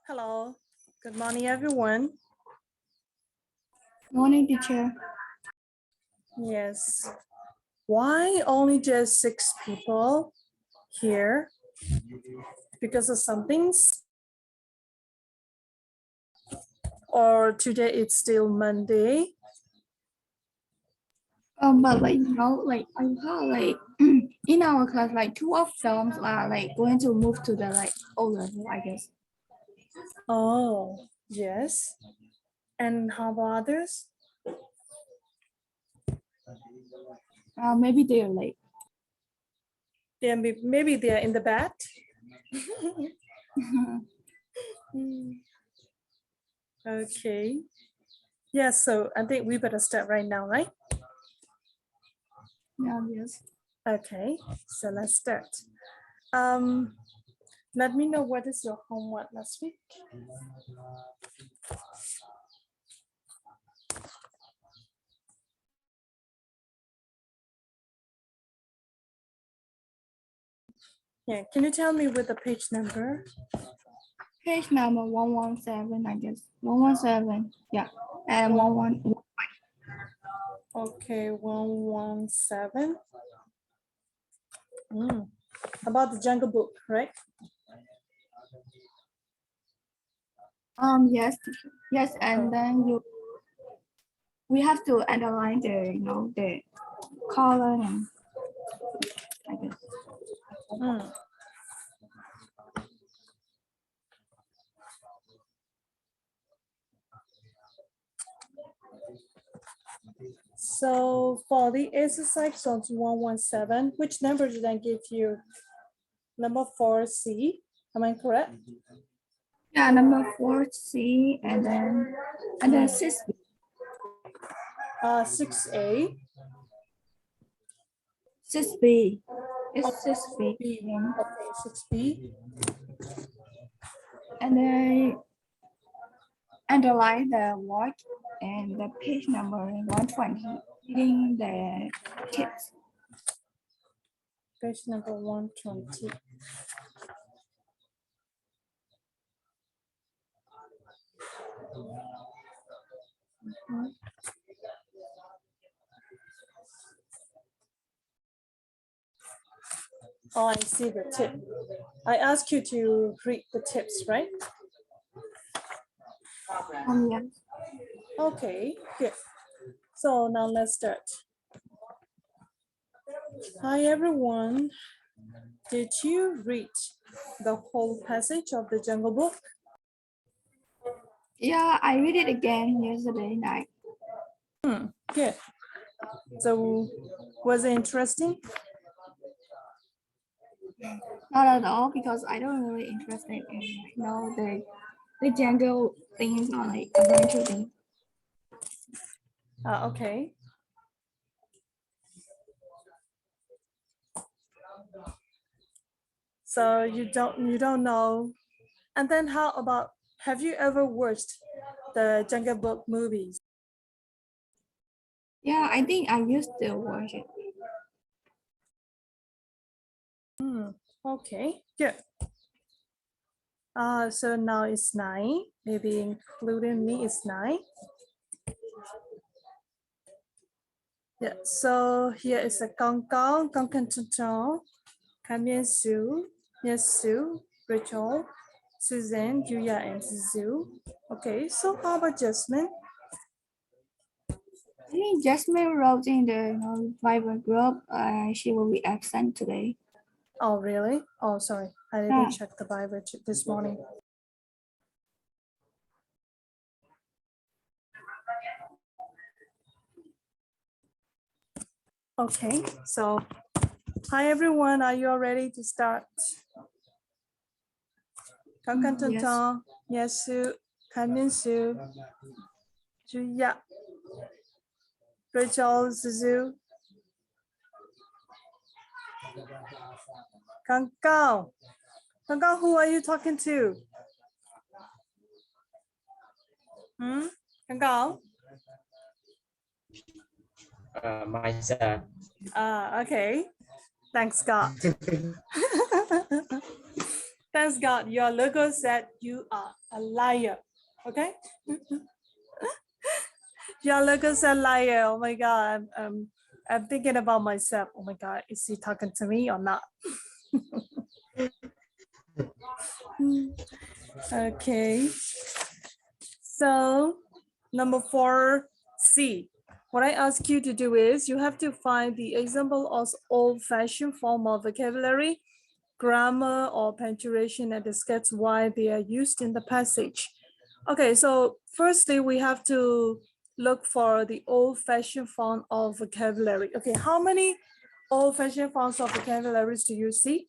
Hello, good morning, everyone. Morning, teacher. Yes. Why only just 6 people here? Because of some things? Or today it's still Monday? But I heard in our class, two of them are going to move to the O level, I guess. Oh, yes. And how about others? Maybe they're late. Maybe they're in the bed. Okay. Yeah, so I think we better start right now, right? Yeah, yes. Okay, so let's start. Let me know what is your homework last week. Yeah, can you tell me with the page number? Page number 117, I guess. 117. Yeah, and 11. Okay, 117. About the Jungle Book, right? Yes, teacher. Yes, and then we have to underline the color and I guess. So for the exercise on 117, which number did I give you? Number 4C, am I correct? Yeah, number 4C and then 6B. 6A. 6B. It's 6B. Okay, 6B. And then underline the word and the page number 120 reading the tips. Page number 120. Oh, I see the tip. I asked you to read the tips, right? Yeah. Okay, good. So now let's start. Hi, everyone. Did you read the whole passage of the Jungle Book? Yeah, I read it again yesterday night. Good. So was it interesting? Not at all because I don't really interested in the jungle things or adventure things. Okay. So you don't know. And then how about, have you ever watched the Jungle Book movies? Yeah, I think I used to watch it. Okay, good. So now it's 9, maybe including me it's 9. Yeah, so here is a con can chon, Kamian Su, Yesu, Rachel, Suzanne, Julia, and Zizu. Okay, so how about Jasmine? I think Jasmine wrote in the Viber group. She will be absent today. Oh, really? Oh, sorry. I didn't check the Bible this morning. Okay, so hi everyone. Are you all ready to start? Kankan Yesu, Kanminsu, Juya, Rachel, Zizu. Kankao. Kankao, who are you talking to? Kankao? Myself. Okay. Thanks, God. Thanks God, your logo said you are a liar. Okay? Your logo said liar. Oh my God, I'm thinking about myself. Oh my God, is he talking to me or not? Okay. So number 4C. What I ask you to do is you have to find the example of old-fashioned form of vocabulary, grammar, or punctuation and discuss why they are used in the passage. Okay, so firstly, we have to look for the old-fashioned form of vocabulary. Okay, how many old-fashioned forms of vocabularies do you see?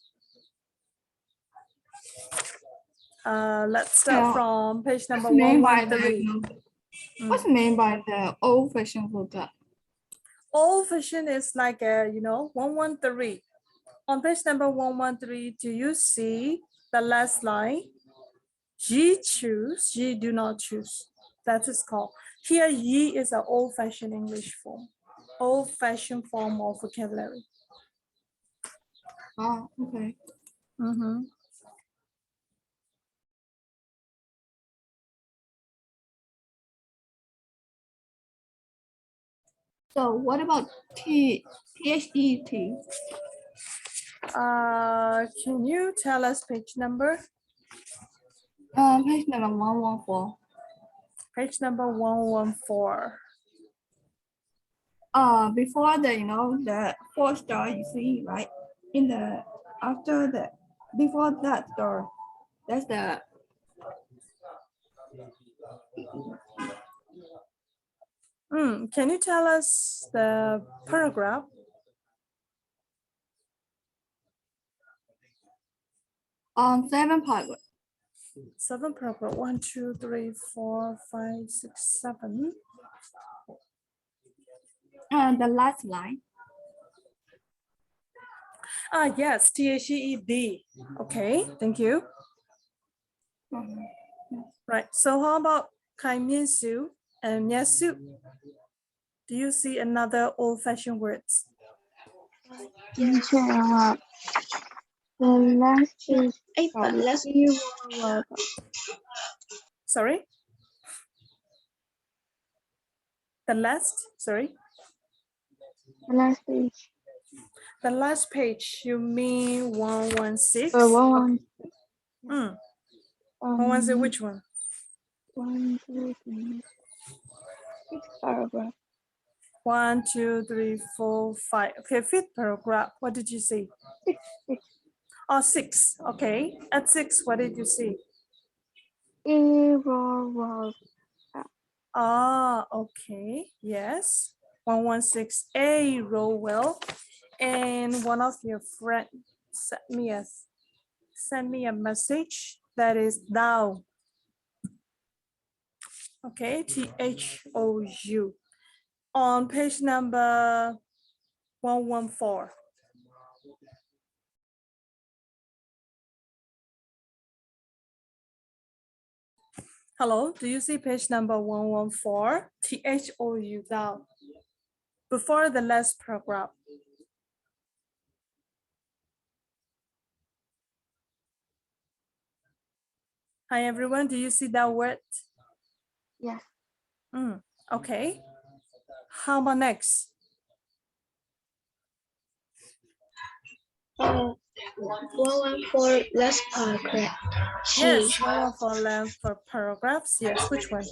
Let's start Yeah. from page number What's meant by 113. what's meant by the old-fashioned vocab? Old-fashioned is like a, 113. On page number 113, do you see the last line? Ye choose, ye do not choose. That is called. Here, ye is an old-fashioned English form. Old-fashioned form of vocabulary. Oh, okay. So what about THET? Can you tell us page number? Page number 114. Page number 114. Before the 4 star you see, right? In the after the before that star, that's the Can you tell us the paragraph? seven paragraph. 7 paragraph. 1, 2, 3, 4, 5, 6, 7. And the last line. Yes, THED. Okay, thank you. Right, so how about Kai Mian Su and Yasu? Do you see another old-fashioned words? Teacher, the last is Sorry? The last, sorry? the last page. The last page, you mean 116? 116, which one? 1, 2, 3, 6 paragraph. 1, 2, 3, 4, 5. Okay, 5th paragraph. What did you see? 6. Oh, 6. Okay. At 6, what did you see? Okay. Yes. 116A, roll well. And one of your friends sent me a message that is thou. Okay, THOU. On page number 114. Hello, do you see page number 114? THOU thou. Before the last paragraph. Hi everyone, do you see that word? Yes. Okay. How about next? 114 last paragraph. Yes, 114 length for paragraphs. Yes, which one?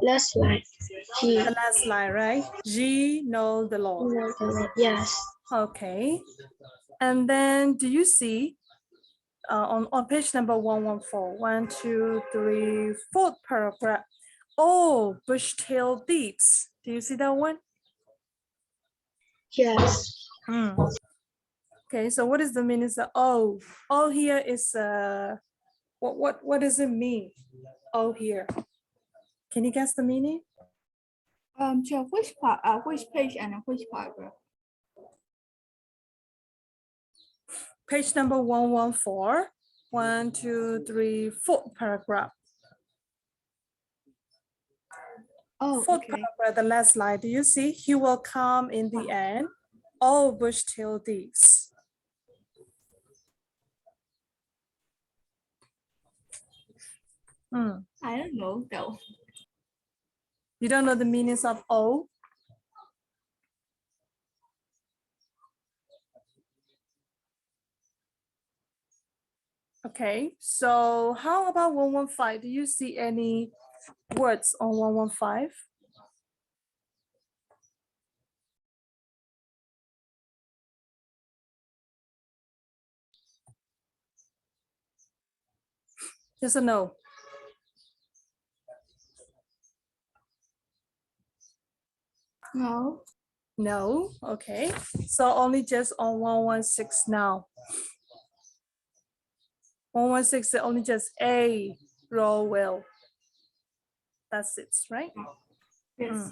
Last line. G. The last line, right? G, know the law. Yes. Okay. And then do you see on page number 114, 1, 2, 3, 4th paragraph. Oh, bush-tailed thieves. Do you see that one? Yes. Okay, so what is the meaning of oh? Oh here is what does it mean? Oh here. Can you guess the meaning? So which part? Which page and which paragraph? Page number 114. 1, 2, 3, 4th paragraph. Oh, 4th okay. paragraph, the last line. Do you see? He will come in the end. All bush-tailed thieves. I don't know though. You don't know the meanings of O? Okay, so how about 115? Do you see any words on 115? Yes or no? No. No, okay. So only just on 116 now. 116 only just a row will. That's it, right? Yes.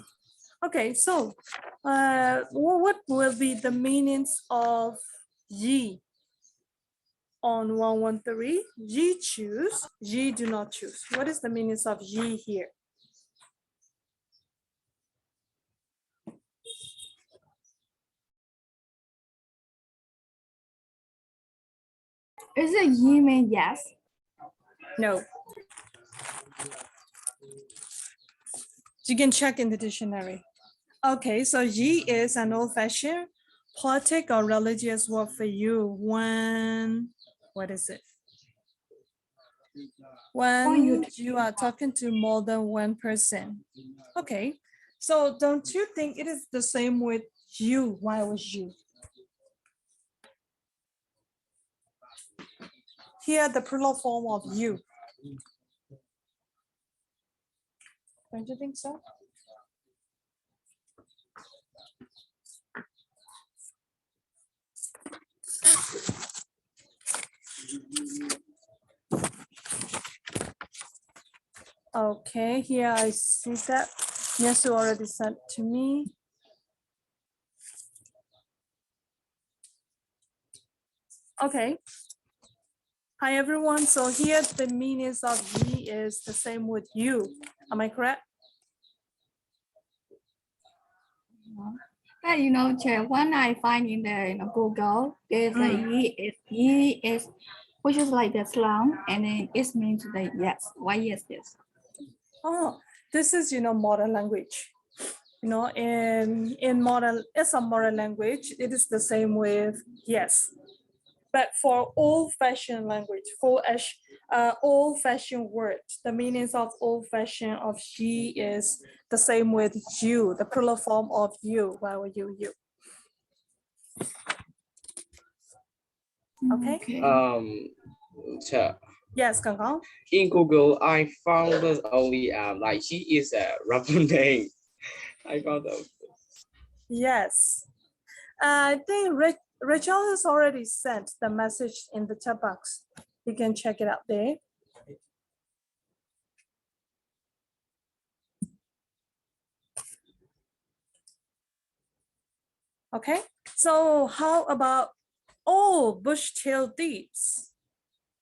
Okay, so what will be the meanings of ye on 113? Ye choose, ye do not choose. What is the meanings of ye here? Is it you mean yes? No. You can check in the dictionary. Okay, so ye is an old-fashioned politic or religious word for you when, what is it? When you are talking to more than one person. Okay, so don't you think it is the same with you? Why was you? Here, the plural form of you. Don't you think so? Okay, here I see that. Yes, you already sent to me. Okay. Hi, everyone. So here the meanings of ye is the same with you. Am I correct? But you know, when I find in the Google, there's a ye is which is like the slang, and then it means like yes. Why yes this? Oh, this is, modern language. In modern, it's a modern language. It is the same with yes. But for old-fashioned language, for old-fashioned words, the meanings of old-fashioned of she is the same with you, the plural form of you. Why were you? Okay. So Yes, Kang Kang. in Google, I found that only like she is a rubber name. I found out. Yes. I think Rachel has already sent the message in the chat box. You can check it out there. Okay, so how about bush-tailed deeds?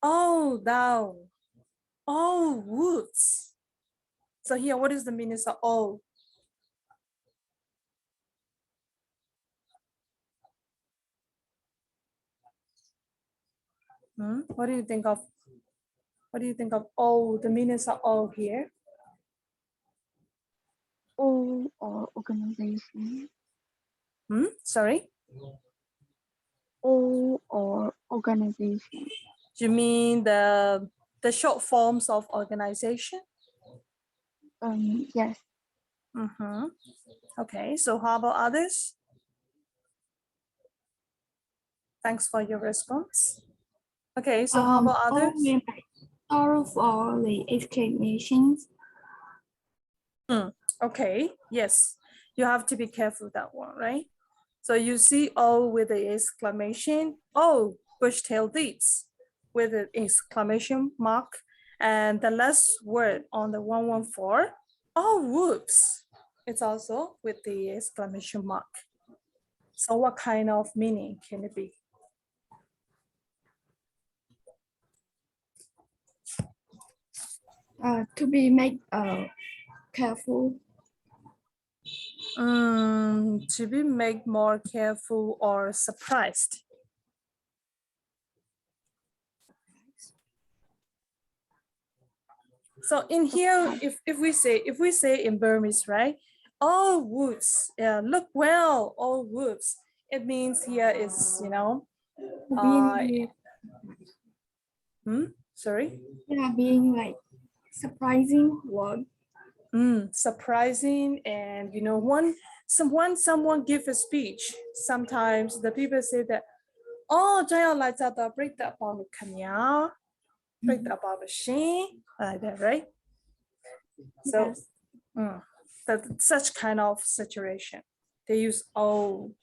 Down. Woods. So here, what is the meaning of all? What do you think of? What do you think of all? The meanings of all here? All or organization. Sorry. All or organization. You mean the short forms of organization? Yes. Okay, so how about others? Thanks for your response. Okay, so how about others? Sorrow for the explanations. Okay, yes, you have to be careful with that one, right? So you see O with the exclamation, oh, bush-tail deeds with an exclamation mark, and the last word on the 114, oh, whoops, it's also with the exclamation mark. So what kind of meaning can it be? To be made careful. To be made more careful or surprised. So in here, if we say in Burmese, right? All woods, yeah, look well, all woods. It means here is, Being, sorry. being like surprising word. Surprising, and someone give a speech. Sometimes the people say that, oh, 将要来找到 break the about break the about machine, like that, right? So, Yes. that such kind of situation, they use oh.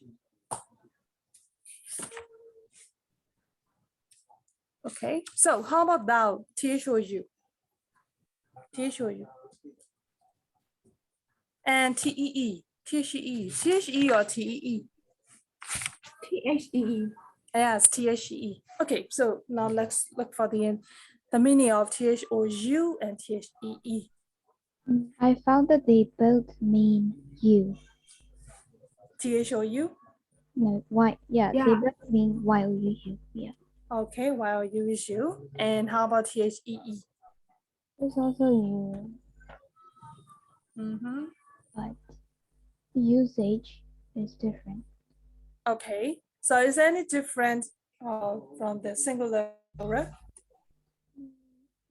Okay, so how about thou? TH or U? TH or U? And TEE, THE, THE or TEE? THEE. Yes, THE. Okay, so now let's look for the meaning of TH or U and THEE. I found that they both mean you. TH or U? No, why? Yeah, they Yeah. both mean while you. Yeah, Okay, while U is U. And how about THEE? it's also you, but the usage is different. Okay, so is there any different from the singular plural?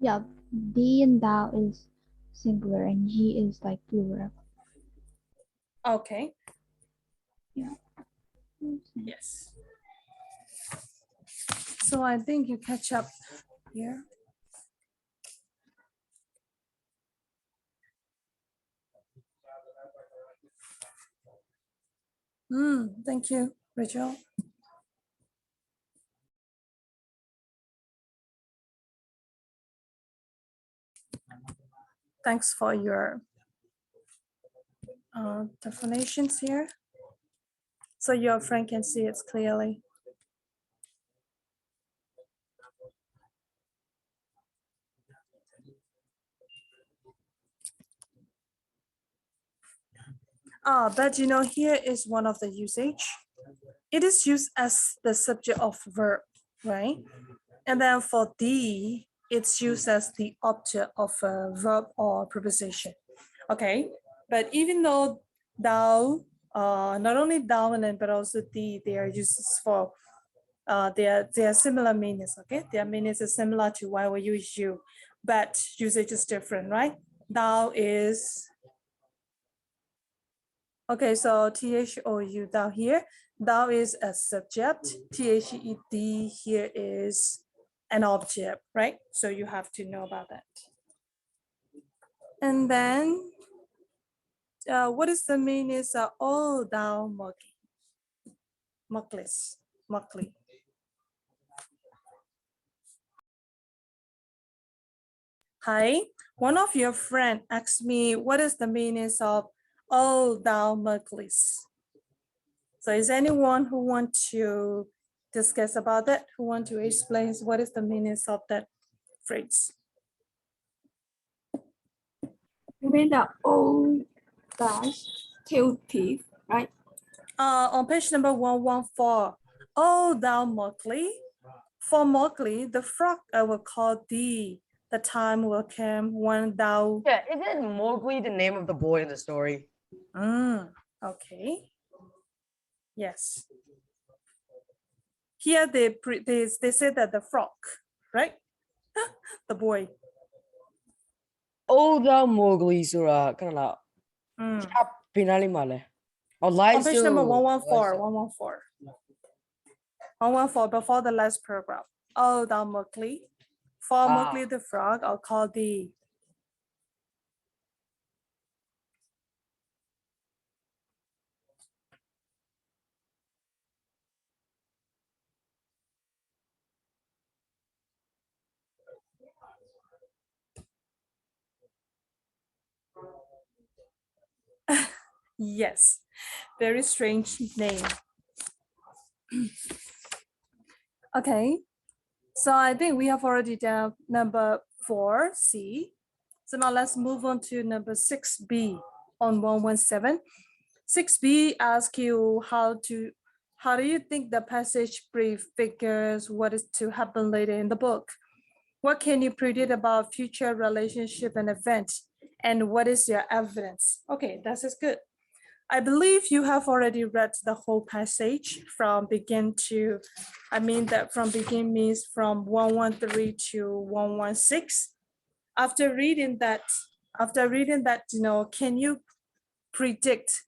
Yeah, thee and thou is singular and ye is like plural. Okay, Yeah. yes. So I think you catch up here. Thank you, Rachel. Thanks for your definitions here. So your friend can see it clearly. But here is one of the usage. It is used as the subject of verb, right? And then for the, it's used as the object of a verb or preposition. Okay, but even though thou, not only thou and but also the, they are used for, they are similar meanings. Okay, their meanings is similar to why we use you, but usage is different, right? Thou is. Okay, so THOU thou here, thou is a subject, THED here is an object, right? So you have to know about that. And then, what is the meaning of oh thou Mokli? Hi, one of your friend asked me what is the meaning of oh thou Moklis. So is anyone who want to discuss about that, who want to explain what is the meaning of that phrase? You mean the old dash tail teeth, right? On page number 114, oh thou Mowgli. For Mowgli, the frog I will call thee. The time will come when thou. Yeah, isn't Mowgli the name of the boy in the story? Okay. Yes. Here they say that the frog, right? The boy. Oh, the Mowgli sura kana pinali male. Oh, On page number 114, 114, before the last paragraph. Oh, thou Mowgli. For Mowgli the frog, I'll call thee. Yes, very strange name. Okay, so I think we have already done number 4C. So now let's move on to number 6B on 117. 6B asks you how do you think the passage prefigures what is to happen later in the book? What can you predict about future relationship and events? And what is your evidence? Okay, that is good. I believe you have already read the whole passage from begin to, I mean that from begin means from 113 to 116. After reading that, can you predict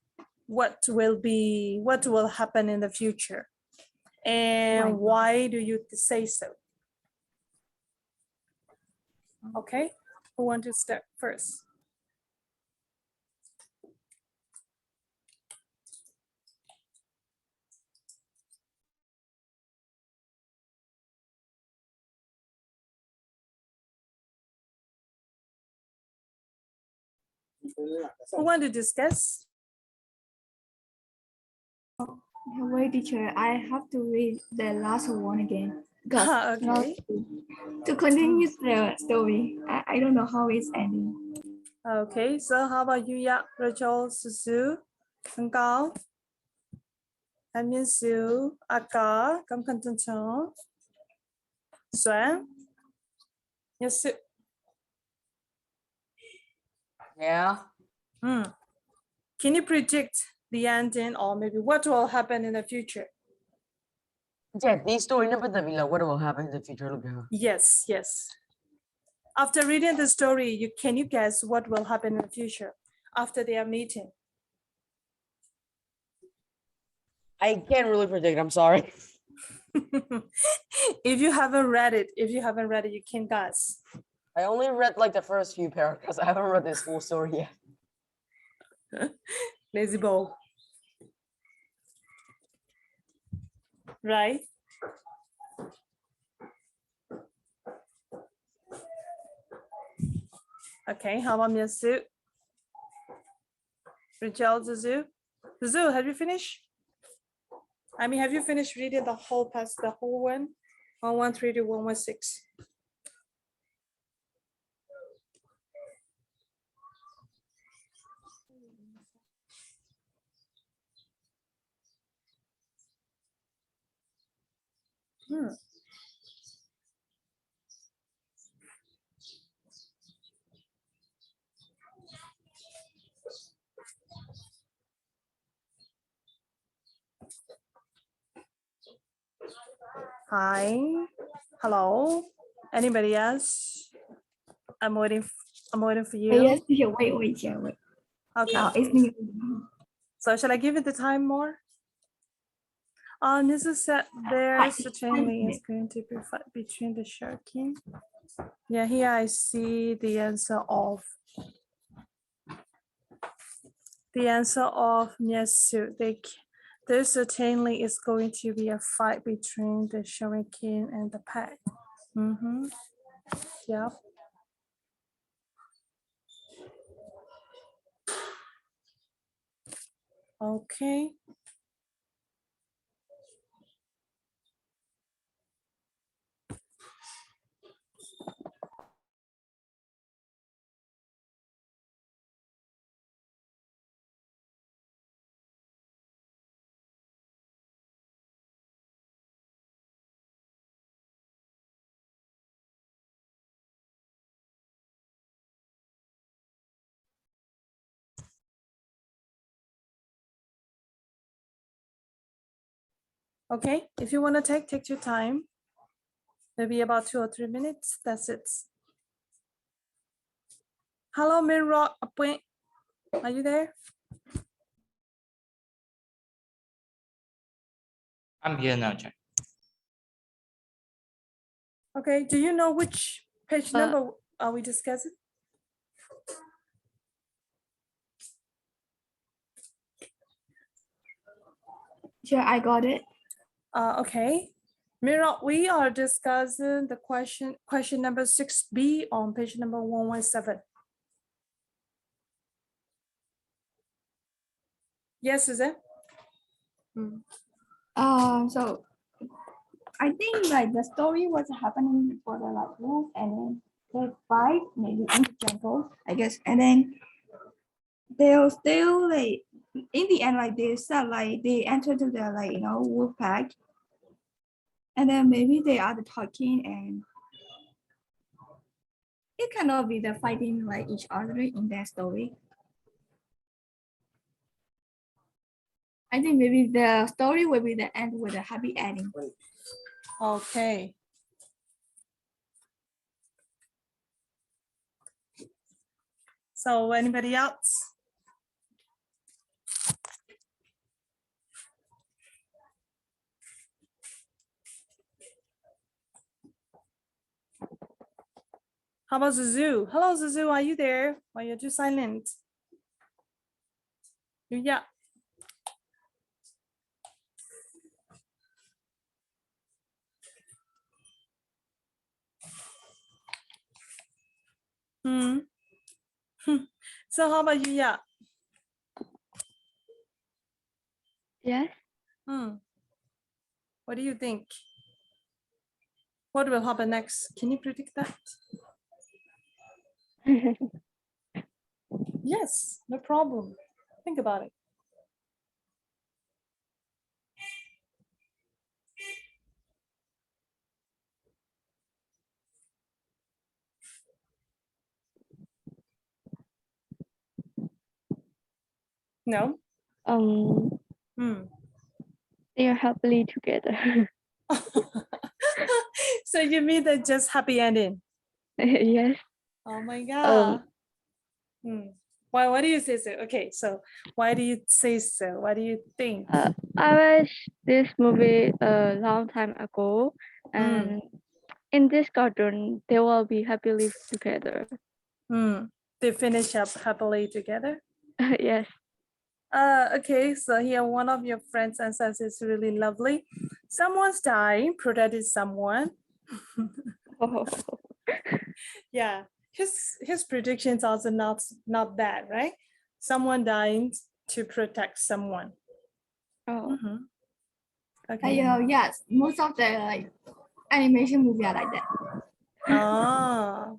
what will happen in the future? And why do you say so? Okay, who want to start first? Who want to discuss? Wait, teacher, I have to read the last one again. Because Okay. to continue the story, I don't know how it's ending. Okay, so how about you, Ya, Rachel, Susu, Hong Cao, An Miên Siu, Aka, Cam Can Tân Chong, Xuan, Yes. Yeah. Can you predict the ending or maybe what will happen in the future? Yeah, these story number that below. What will happen in the future? Look at her. Yes, yes. After reading the story, can you guess what will happen in the future after their meeting? I can't really predict. I'm sorry. If you haven't read it, you can guess. I only read like the first few paragraphs. I haven't read this full story yet. Lazy boy. Right? Okay, how about Miasu? Rachel, Zuzu? Zuzu, have you finished? I mean, have you finished reading the whole one? 113 to 116. Hi, hello. Anybody else? I'm waiting for you. Yes, teacher, wait. Okay. It's me. So shall I give it the time more? This is that there certainly is going to be a fight between the Shirkin. Yeah, here I see the answer of Miesu. There certainly is going to be a fight between the Shuriken and the pack. Yeah. Okay. Okay, if you want to take your time. Maybe about 2 or 3 minutes. That's it. Hello, Mirror. Are you there? I'm here now, Jack. Okay, do you know which page number are we discussing? Sure, I got it. Okay. Mira, we are discussing the question number 6B on page number 117. Yes, Suzanne? So I think like the story was happening for the like wolf and then the fight maybe in the jungle, I guess, and then they'll still like in the end like they said like they enter to the like wolf pack, and then maybe they are talking and it cannot be the fighting like each other in their story. I think maybe the story will be the end with a happy ending. Okay. So anybody else? How about Zuzu? Hello, Zuzu. Are you there? Why you're too silent? Yeah. Hmm. So how about you? Yeah. Yes. What do you think? What will happen next? Can you predict that? Yes, no problem. Think about it. No? Hmm. They are happily together. So you mean that just happy ending? Yes. Oh my God. Why do you say so? Okay, so why do you say so? What do you think? I watched this movie a long time ago, and in this cartoon, they will be happily together. They finish up happily together? Yes. Okay, so here one of your friends answers is really lovely. Someone's dying, protected someone. Oh. Yeah, his predictions also not bad, right? Someone dying to protect someone. Oh. Okay. Yes, most of the like animation movie are like that. Ah.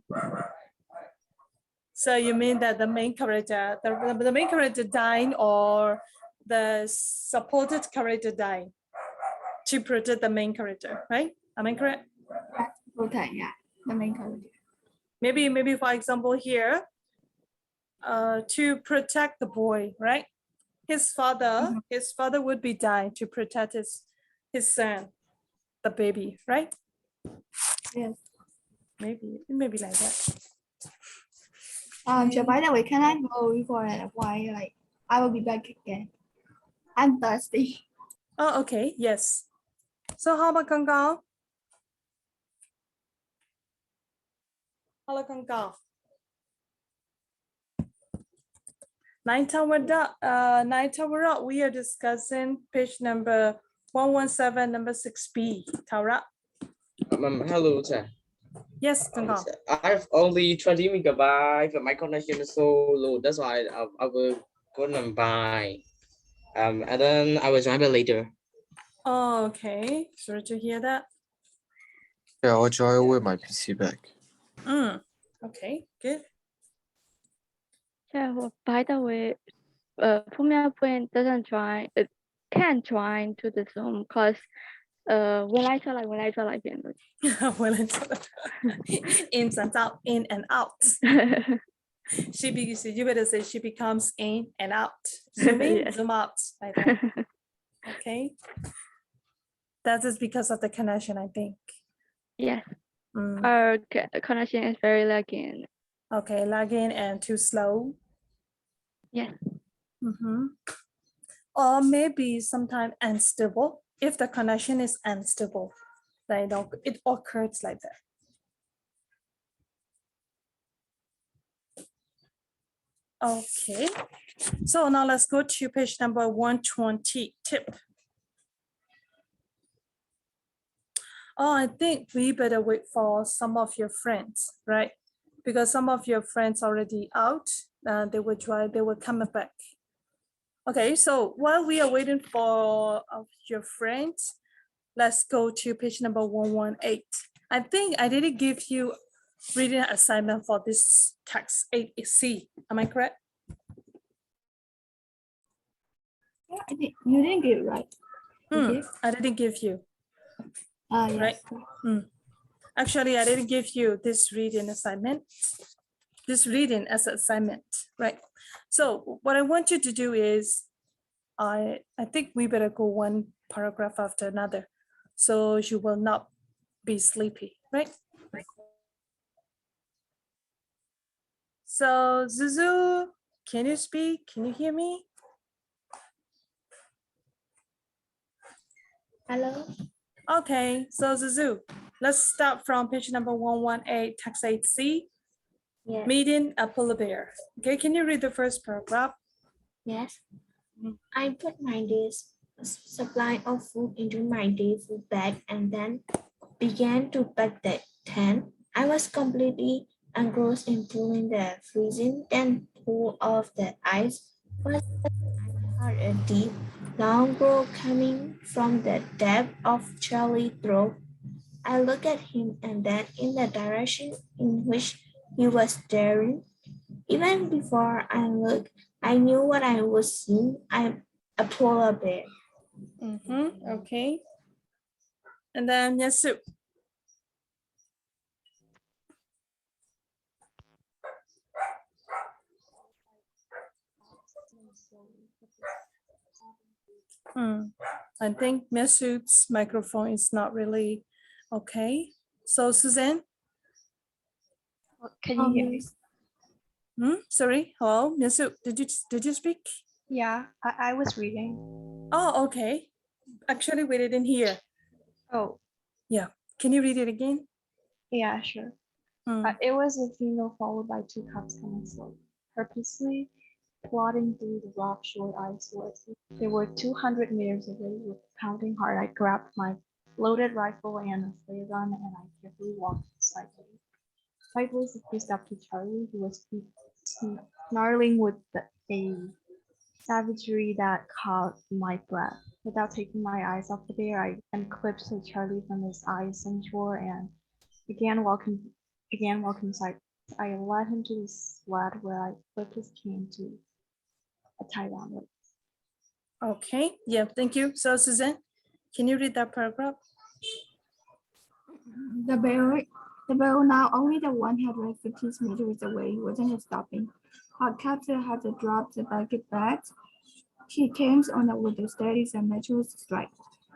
So you mean that the main character, the main character dying, or the supported character dying to protect the main character, right? Am I correct? Okay, yeah, the main character. Maybe for example here, to protect the boy, right? His father would be dying to protect his son, the baby, right? Yes. Maybe like that. So by the way, can I go for a while? Like I will be back again. I'm thirsty. Oh, okay, yes. So how about Kang Kao? Hello, Kang Kao. Nine Tower Up, we are discussing page number 117, number 6B. Taura. Hello, sir. Yes, Kang Kao. I have only 20 megabytes, but my connection is so low. That's why I will go and buy. And then I will join back later. Oh, okay. Sorry to hear that. Yeah, I'll join with my PC back. Okay, good. Yeah, well, by the way, Pumia Puan doesn't join, can't join to the Zoom because when I saw like in Well, it's in and out. You better say she becomes in and out. Zoom in, Yes. zoom out. Like that. Okay. That is because of the connection, I think. Yes. Our connection is very lagging. Okay, lagging and too slow. Yes. Or maybe sometimes unstable. If the connection is unstable, then it occurs like that. Okay, so now let's go to page number 120, tip. Oh, I think we better wait for some of your friends, right? Because some of your friends already out, they will come back. Okay, so while we are waiting for your friends, let's go to page number 118. I think I didn't give you reading assignment for this text 8C. Am I correct? Yeah, I think you didn't get it right. I didn't give you. Yes. Right. Actually, I didn't give you this reading assignment, this reading as an assignment, right? So what I want you to do is, I think we better go one paragraph after another, so you will not be sleepy, right? So Zuzu, can you speak? Can you hear me? Hello. Okay, so Zuzu, let's start from page number 118, text 8C, Yes. meeting a polar bear. Okay, can you read the first paragraph? Yes. I put my day's supply of food into my day food bag and then began to pack the tent. I was completely engrossed in pulling the freezing then pull off the ice. But I heard a deep, long growl coming from the depth of Charlie's throat. I looked at him and then in the direction in which he was staring. Even before I looked, I knew what I was seeing. A polar bear. Okay. And then Yasu. I think Yasu's microphone is not really okay. So Suzanne, Can you hear me? sorry, hello, Yasu, did you speak? Yeah, I was reading. Oh, okay. Actually, we didn't hear. Oh, Yeah, can you read it again? yeah, sure. It was a female followed by two cubs coming slowly, purposely plodding through the rough short ice woods. They were 200 meters away. With pounding heart, I grabbed my loaded rifle and a flare gun, and I carefully walked sideways. Sideways, a few steps to Charlie, who was snarling with a savagery that caught my breath. Without taking my eyes off the bear, I unclipped Charlie from his ice sanctuary and began walking inside. I led him to the sled where I flipped his cane to a tie down rope. Okay, yeah, thank you. So Suzanne, can you read that paragraph? The bear now only the 150 meters away wasn't stopping. Her captor had dropped the bucket back. She came on with the steady and natural strike.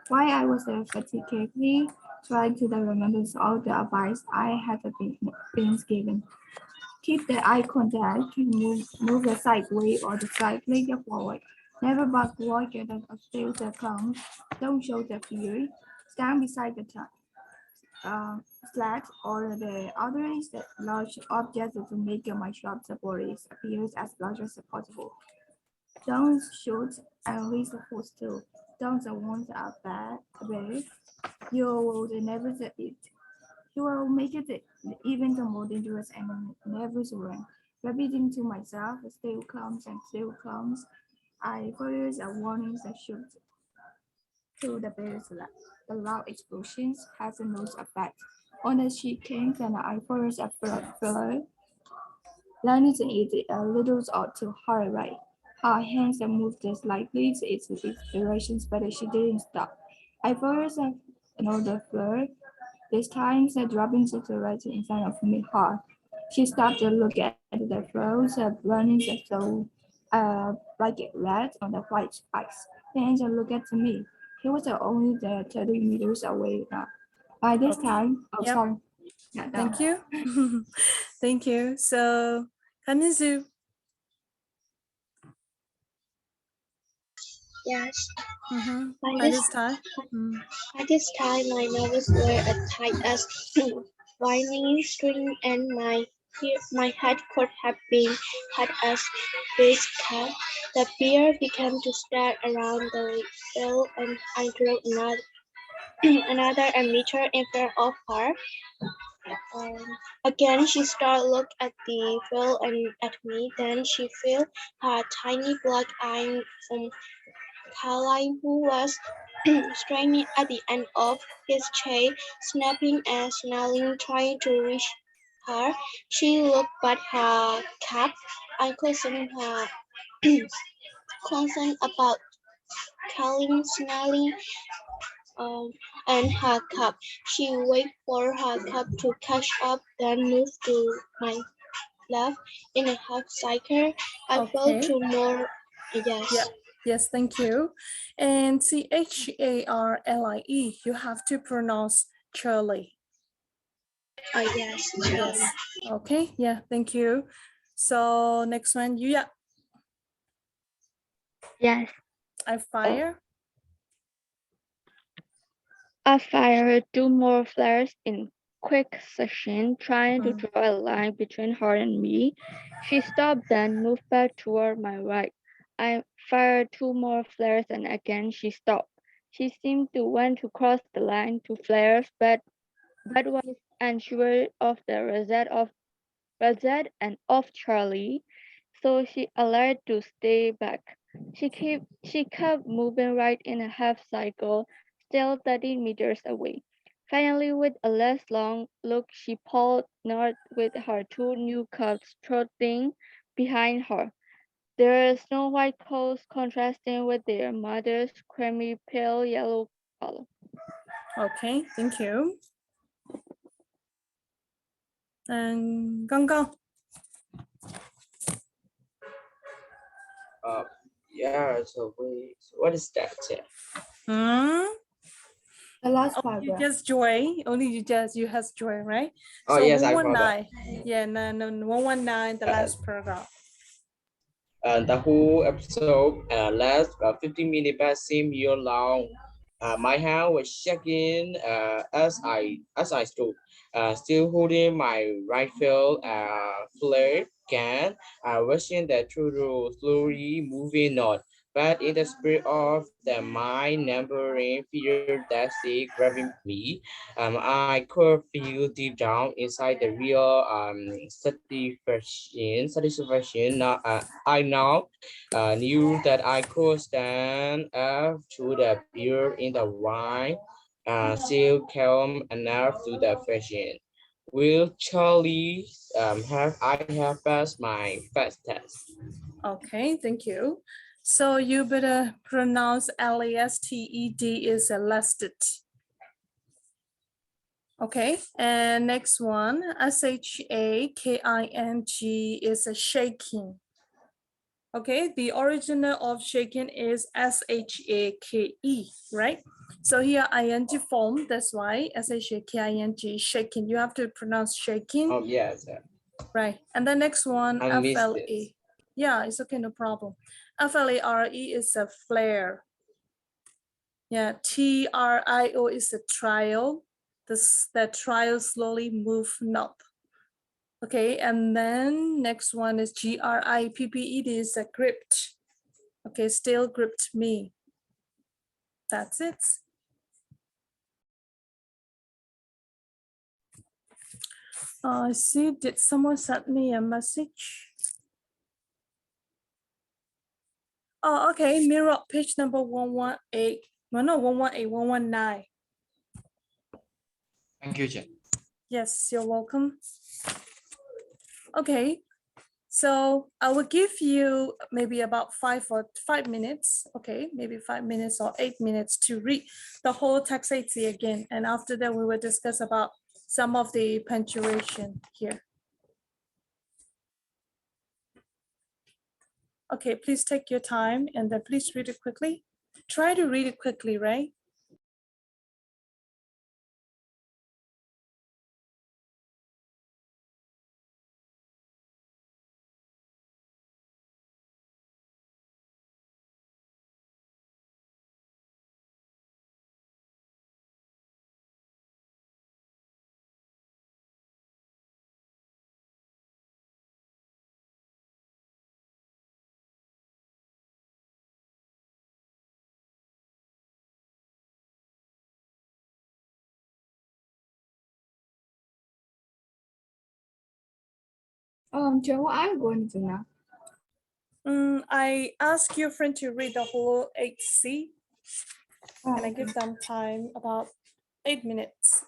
While I was fatiguingly trying to remember all the advice I had been given. Keep the eye contact, move the sideways or the side leg forward. Never back walk and feel the clown. Don't show the fury. Stand beside the sled or the other is the large object to make my sharp bodies appear as large as possible. Don't shoot and least hold still. Don't want a bear. You will never get it. You will make it even more dangerous and never run. Repeating to myself, still comes and still comes. I fire a warning that shoot to the bear's left. The loud explosions has no effect. On the she came and I fire a flare. Landing it a little out to her right. Her hands moved slightly to its directions, but she didn't stop. I fired another flare. This time, dropping to the right in front of me hard. She stopped to look at the flows running so like red on the white ice. Then she looked at me. He was only 30 meters away now. By this time, Yep. sorry. Yeah, Thank you. Thank you. So Kamizu. Yes. By this time. By this time, my nerves were as tight as winding string, and my head could have been cut as base cut. The bear began to stare around the field, and I drew another a meter in front of her. Again, she started look at the field and at me. Then she felt her tiny black eye from Caroline, who was straining at the end of his chain, snapping and snarling, trying to reach her. She looked but her cap. I questioned her concern about Caroline snarling. and her cup. She wait for her cup to catch up, then move to my left in a half cycle. I fell Okay. to more. Yes. Yeah. Yes, thank you. And Charlie, you have to pronounce Charlie. Yes. Yes. Okay. Yeah, thank you. So next one, yeah, Yes. I fire. I fired 2 more flares in quick succession, trying to Mm. draw a line between her and me. She stopped, then moved back toward my right. I fired 2 more flares, and again she stopped. She seemed to want to cross the line to flares, but was unsure of the rosette and of Charlie, so she allowed to stay back. She kept moving right in a half cycle, still 30 meters away. Finally, with a less long look, she pulled north with her 2 new cubs trotting behind her. Their snow white coats contrasting with their mother's creamy pale yellow color. Okay, thank you. And Gong. Yeah, so wait, what is that? Hmm? The last Oh, you paragraph. just joy. Only you has joy, right? Oh, So yes, I forgot. 119. Yeah, no, 119, the last paragraph. The whole episode lasts 15 minutes but seemed year long. My hand was shaking as I stood, still holding my rifle flare can, wishing that through slowly moving north. But in the spirit of the mind numbering fear that they grabbing me, I could feel deep down inside the real satisfaction. Now, I now knew that I could stand up to the beer in the wine, still calm enough to the fashion. Will Charlie have passed my fast test? Okay, thank you. So you better pronounce LASTED is a lasted. Okay, and next one, SHAKING is a shaking. Okay, the original of shaking is SHAKE, right? So here ing form, that's why SHAKING, shaking. You have to pronounce shaking. Oh yes, Right, and the next one, I missed FLA. this. Yeah, it's okay, no problem. FLARE is a flare. Yeah, TRIO is a trial. The trial slowly move north. Okay, and then next one is GRIPPED is a gripped. Okay, still gripped me. That's it. I see, did someone send me a message? Oh, okay, mirror page number 118. No, 118, 119. Thank you, Jen. Yes, you're welcome. Okay, so I will give you maybe about 5 minutes. Okay, maybe 5 minutes or 8 minutes to read the whole text again. And after that, we will discuss about some of the punctuation here. Okay, please take your time and then please read it quickly. Try to read it quickly, right? Joe, what are you going to do now? I ask your friend to read the whole 8C Oh, and I okay. give them time about 8 minutes.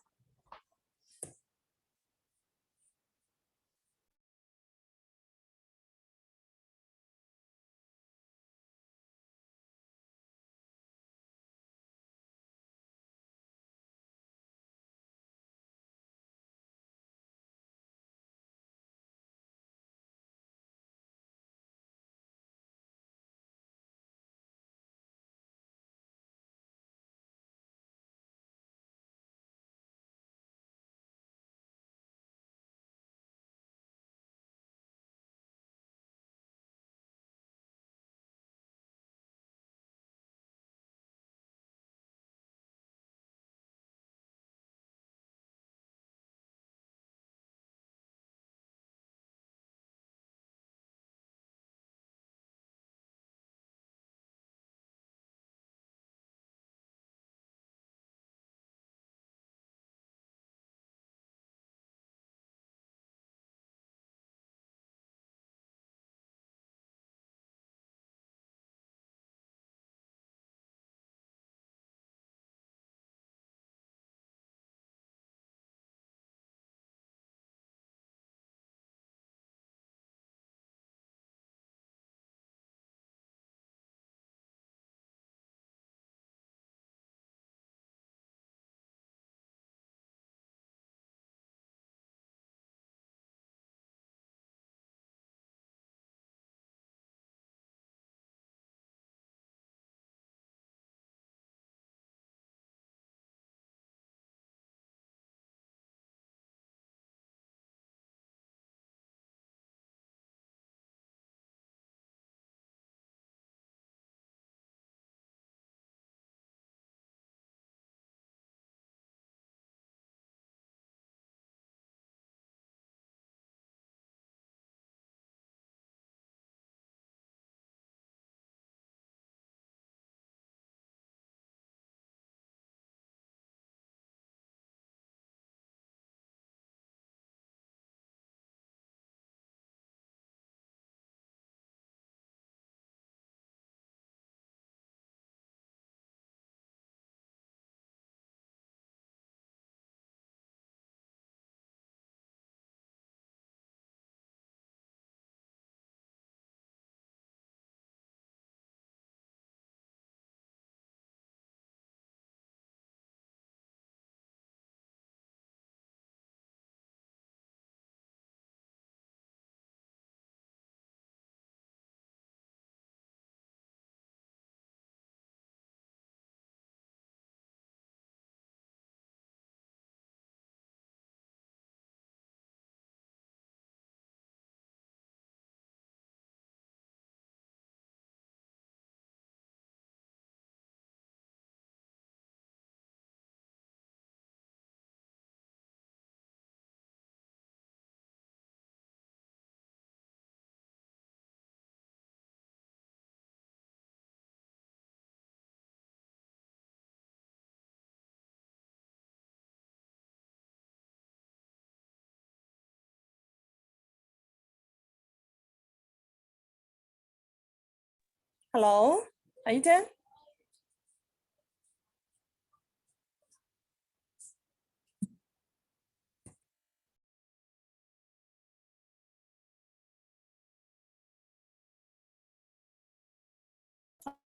Hello, are you there?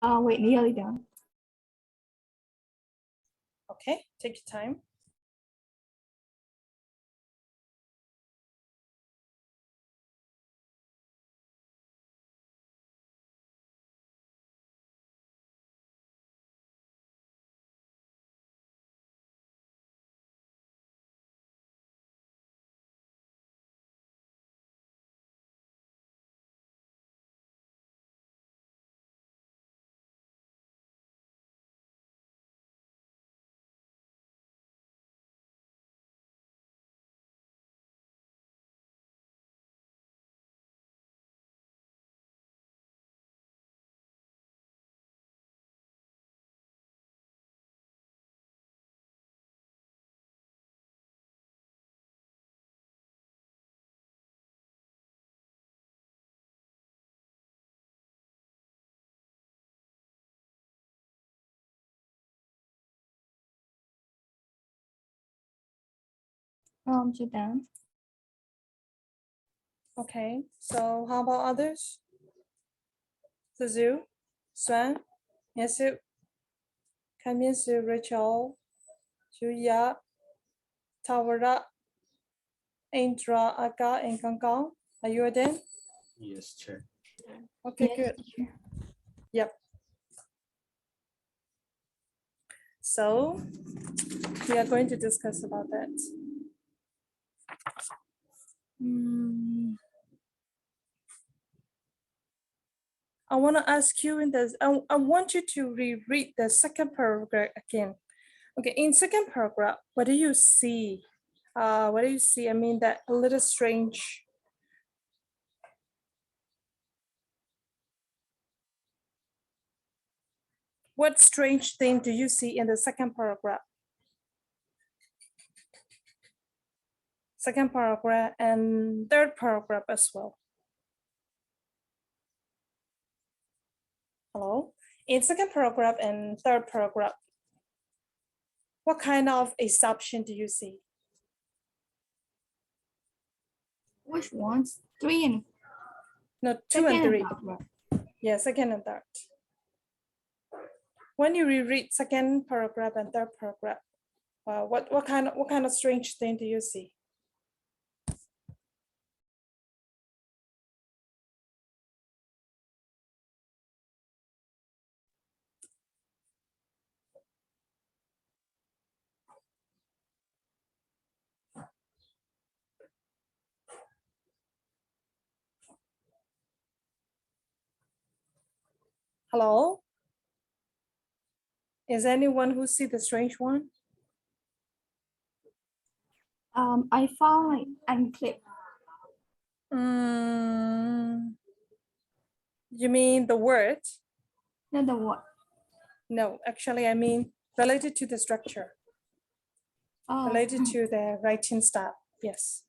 Wait, nearly done. Okay, take your time. Sit down. Okay, so how about others? Suzu, Swan, Yesu, Kamyesu, Rachel, Juya, Tawara, Indra, Aka, and Kangkong. Are you there? Yes, Chair. Okay, Yes, good. teacher. Yep. So we are going to discuss about that. I want to ask you in this, I want you to reread the second paragraph again. Okay, in second paragraph, what do you see? What do you see? I mean, that a little strange. What strange thing do you see in the second paragraph? Second paragraph and third paragraph as well. Hello? In second paragraph and third paragraph, what kind of assumption do you see? Which ones? 3 and No, 2 and second 3. paragraph. Yeah, second and third. When you reread second paragraph and third paragraph, what kind of strange thing do you see? Hello? Is anyone who see the strange one? I found like unclick. You mean the word? Not the what? No, actually, I mean related to the structure, related to the writing style. Yes.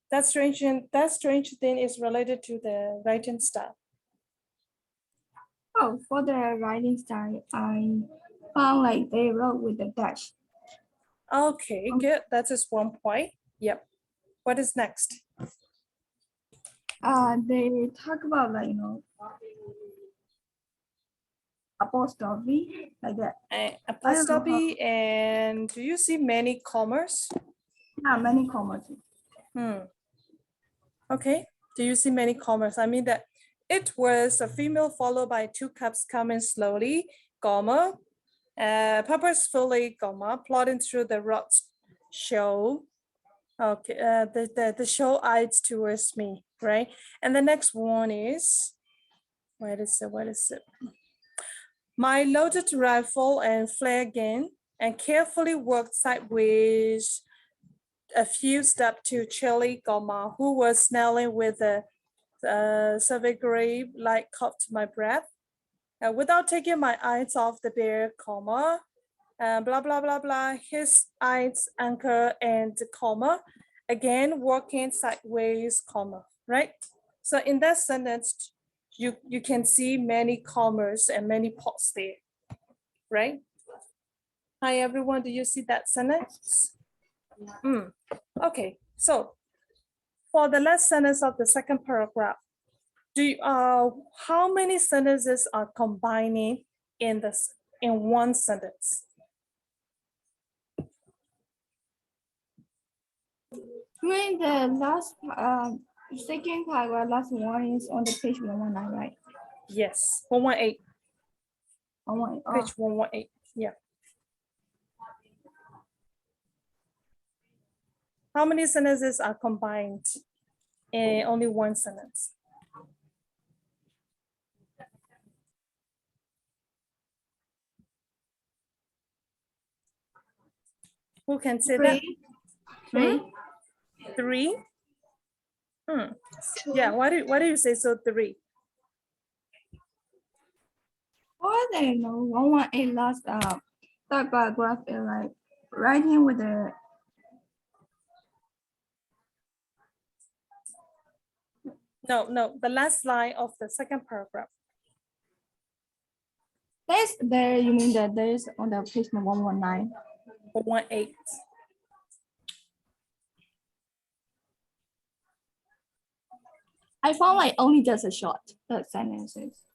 That strange thing is related to the writing style. Oh, for the writing style, I found like they wrote with the dash. Okay, good. That is one point. Yep. What is next? They talk about like apostrophe like that. Apostrophe, and do you see many commas? Yeah, many commas. Okay. Do you see many commas? I mean that it was a female followed by 2 cups coming slowly, comma, purposefully, comma, plodding through the rocks show. Okay, the show eyes towards me, right? And the next one is, what is it? My loaded rifle and flare again, and carefully worked sideways a few steps to Charlie Goma, who was snarling with a savagely like caught my breath. Without taking my eyes off the bear, comma, blah, blah, blah, blah, his eyes anchor and comma, again, walking sideways, comma, right? So in that sentence, you can see many commas and many pots there, right? Hi everyone, do you see that sentence? Okay, so for the last sentence of the second paragraph, how many sentences are combining in one sentence? When the last second paragraph, last one is on the page 119, right? Yes, 118, Oh, page 118, yeah. How many sentences are combined in only one sentence? Who can say that? Three. Three? Yeah, why do you say so, three? Oh, I don't know. 118 last third paragraph is like writing with the No, the last line of the second paragraph. there's there, you mean that there's on the page 119. 118. I found like only just a short sentences.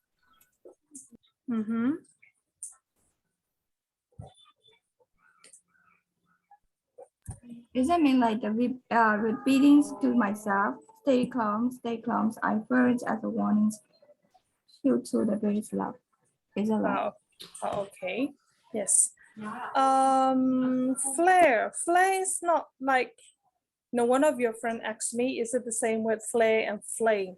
Does that mean like the repeating to myself, stay calm, I words as a warning, due to the very love. Is that right? Okay, yes. Flare is not like, one of your friend asked me, is it the same with flare and flame?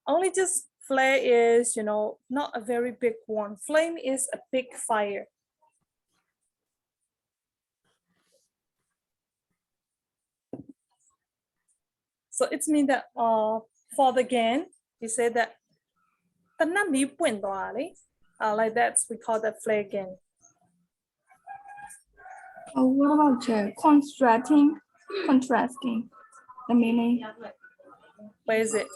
Only just flare is, not a very big one. Flame is a big fire. So it's mean that for the GAN, you say that like that, we call that flare GAN. Oh, what about contrasting? The meaning Where is it?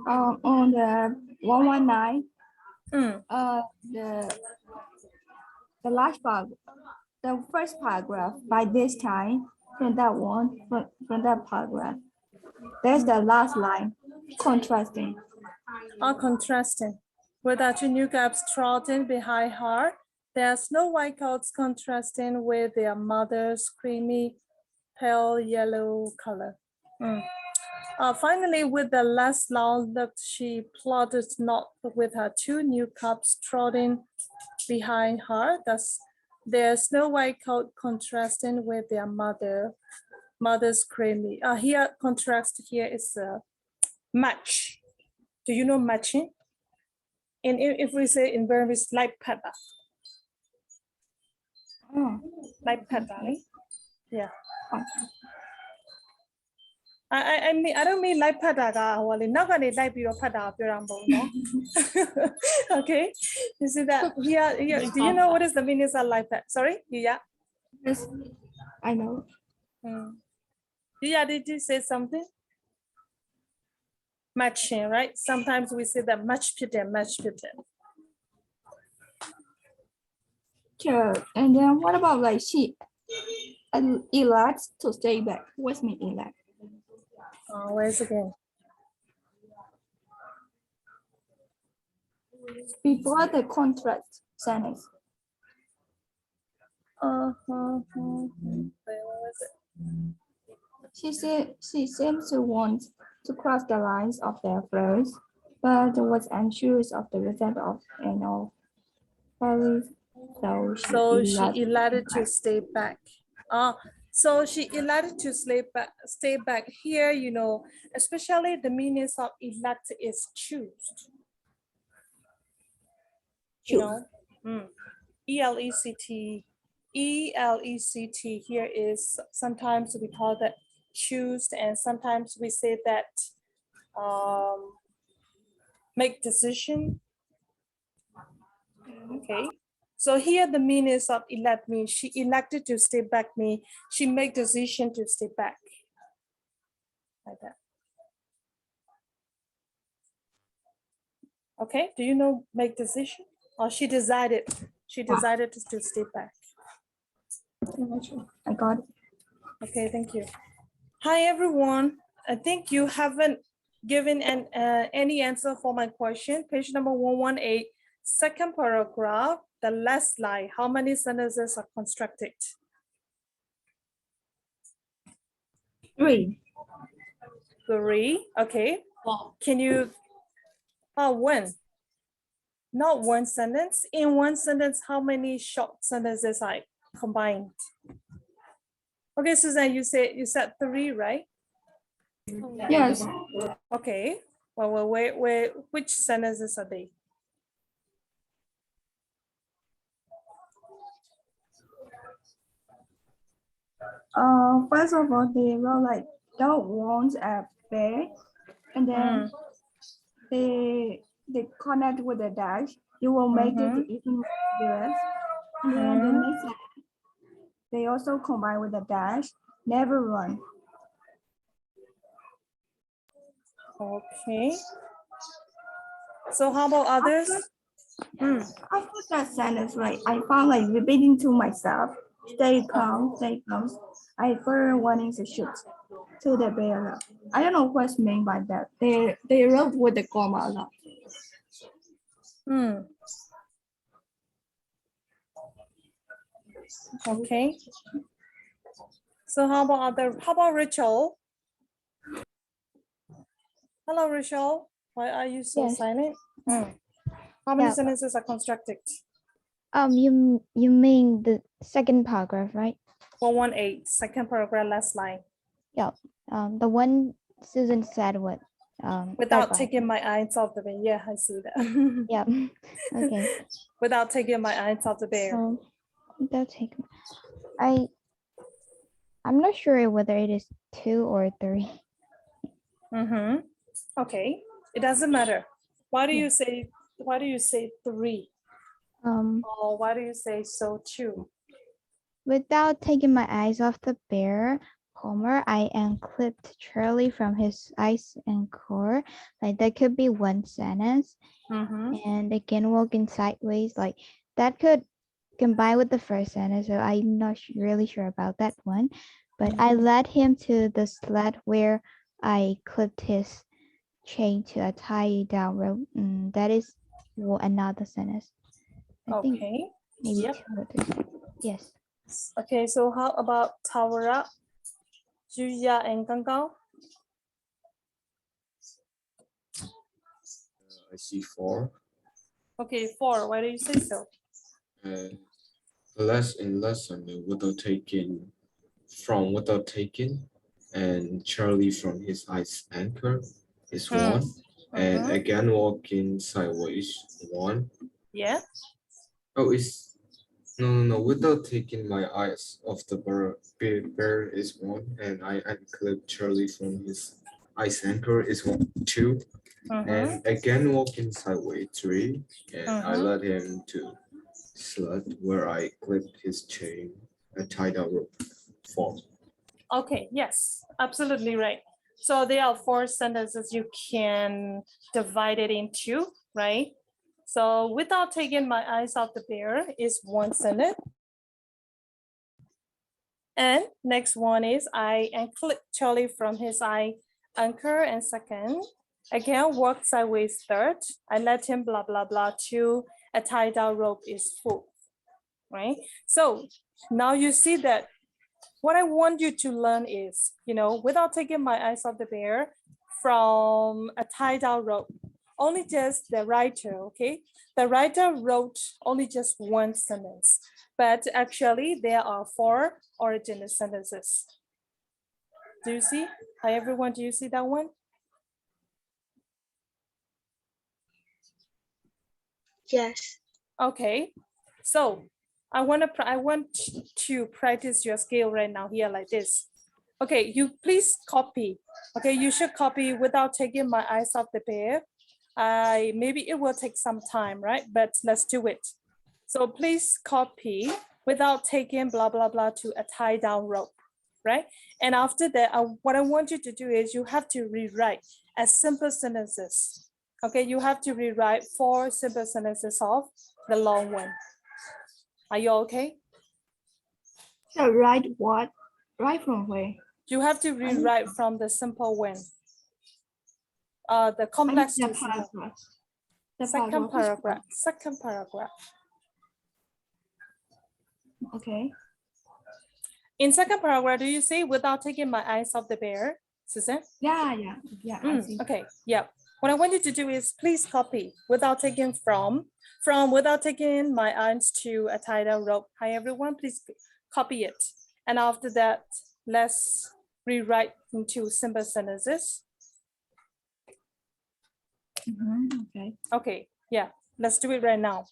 on the 119. The last part, the first paragraph. By this time, from that one, from that paragraph, there's the last line, contrasting. Contrasting. With our two new gaps trotting behind her, their snow white coats contrasting with their mother's creamy, pale yellow color. Finally, with the last long look, she plodded not with her two new cubs trotting behind her, thus their snow white coat contrasting with their mother's creamy. Here, contrast here is match. Do you know matching? And if we say in Burmese, like pata. Like pata, yeah. I mean, I don't mean like pata okay, you see that here, do you know what is the meaning of like pata? Sorry, yeah. Yes, I know. Yeah, did you say something? Matching, right? Sometimes we say that match pita. Sure. And then what about like she elects to stay back? What's mean elect? Where's again? Before the contract sentence. Where was it? She seems to want to cross the lines of their first, but was unsure of the result of So she elected to stay back. So she elected to stay back here, especially the meanings of elect is choose. E-L-E-C-T. E-L-E-C-T here is sometimes we call that choose, and sometimes we say that make decision. Okay. So here the meanings of elect means she elected to stay back, mean she made decision to stay back. Like that. Okay, do you know make decision? Or she decided to stay back. I got it. Okay, thank you. Hi everyone. I think you haven't given any answer for my question. Page number 118, second paragraph, the last line. How many sentences are constructed? 3. 3. Okay. Can you? One. Not one sentence. In one sentence, how many short sentences are combined? Okay, Suzanne, you said 3, right? Yes. Okay. Well, which sentences are they? First of all, they wrote like dog wants a bear, and then they connect with the dash. You will make it even worse. And then the next one, they also combine with the dash. Never run. Okay. So how about others? After that sentence, like I found like repeating to myself, stay calm, stay calm. I further wanting to shoot to the bear. I don't know what's meant by that. They wrote with the comma a lot. Okay. So how about Rachel? Hello, Rachel. Why are you so Yes. silent? How many Yeah. sentences are constructed? You mean the second paragraph, right? 118, second paragraph, last line. Yeah. The one Susan said what? Without start by. taking my eyes off the bear. Yeah, I see that. Yeah. Okay. Without taking my eyes off the bear. Without taking. I'm not sure whether it is 2 or 3. Okay, it doesn't matter. Why do you say 3? Or why do you say so 2? Without taking my eyes off the bear, Homer, I unclipped Charlie from his ice anchor. Like that could be one sentence. And again, walking sideways, like that could combine with the first sentence. So I'm not really sure about that one. But I led him to the sled where I clipped his chain to a tie down rope. That is another sentence. I think Okay. maybe Yep. 2 or 3. Yes. Okay, so how about Tawara, Julia, and Gangao? I see 4. Okay, 4. Why do you say so? Less in lesson without taking, and Charlie from his ice anchor is 1. And again walking sideways 1. Yeah. Oh, it's no. Without taking my eyes off the bear is 1, and I unclip Charlie from his ice anchor is 2. And again walking sideways 3, and I led him to sled where I clipped his chain, a tied out rope 4. Okay, yes, absolutely right. So there are 4 sentences you can divide it into, right? So without taking my eyes off the bear is 1 sentence. And next one is I unclipped Charlie from his eye anchor, and second. Again, walk sideways 3rd. I let him blah, blah, blah 2. A tied down rope is 4th, right? So now you see that what I want you to learn is, without taking my eyes off the bear, from a tied down rope, only just the writer, okay? The writer wrote only just 1 sentence, but actually there are 4 original sentences. Do you see? Hi everyone, do you see that one? Yes. Okay, so I want to practice your skill right now here like this. Okay, you please copy. Okay, you should copy without taking my eyes off the bear. Maybe it will take some time, right? But let's do it. So please copy without taking blah, blah, blah to a tie down rope, right? And after that, what I want you to do is you have to rewrite as simple sentences. Okay, you have to rewrite 4 simple sentences of the long one. Are you okay? So write what? Write from where? You have to rewrite from the simple one. The I complex mean to the simple. paragraph. The Second paragraph. paragraph. Second paragraph. Okay. In second paragraph, do you see without taking my eyes off the bear, Susan? Yeah. I see. Okay, yeah. What I want you to do is please copy without taking from without taking my eyes to a title rope. Hi everyone, please copy it. And after that, let's rewrite into simple sentences. Okay. Okay, yeah, let's do it right now.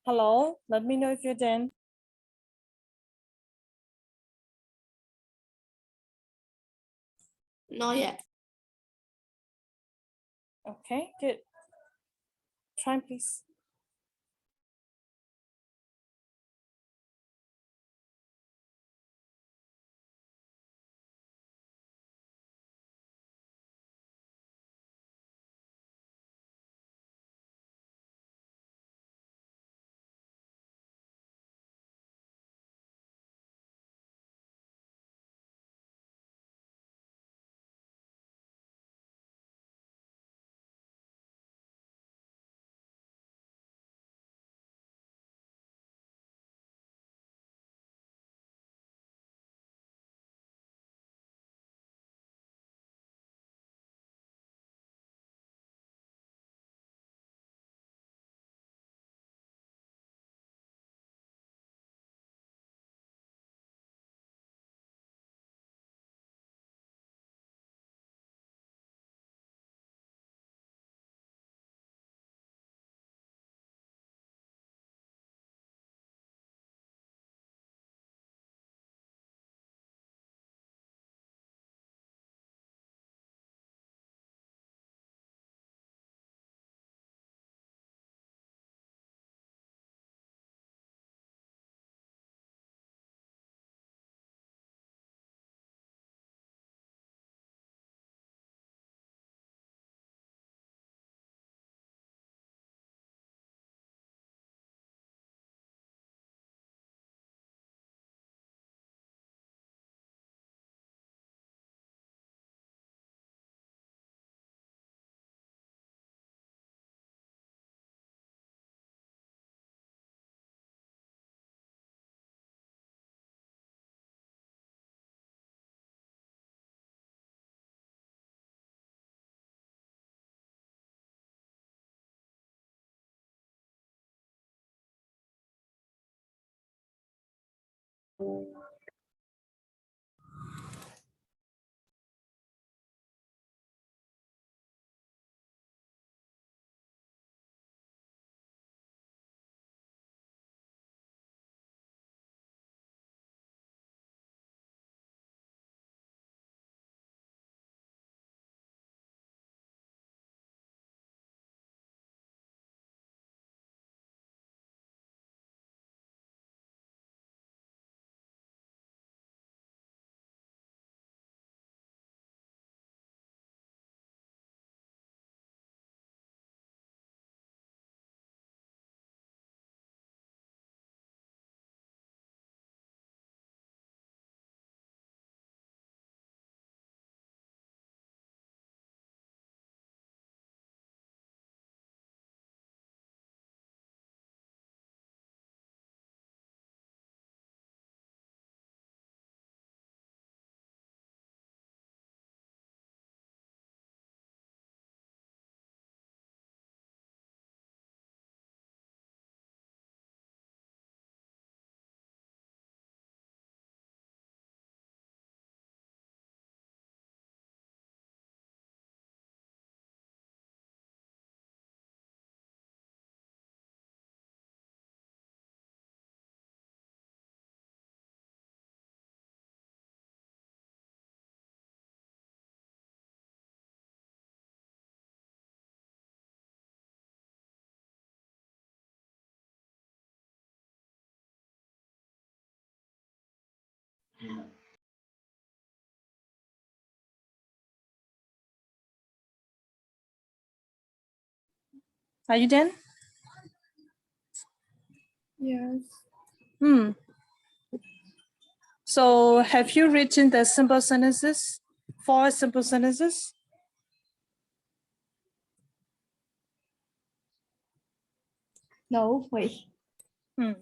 Hello, let me know if you're done. Not yet. Okay, good. Try please. Are you done? Yes. So have you written the simple sentences? 4 simple sentences? No, wait. Hmm.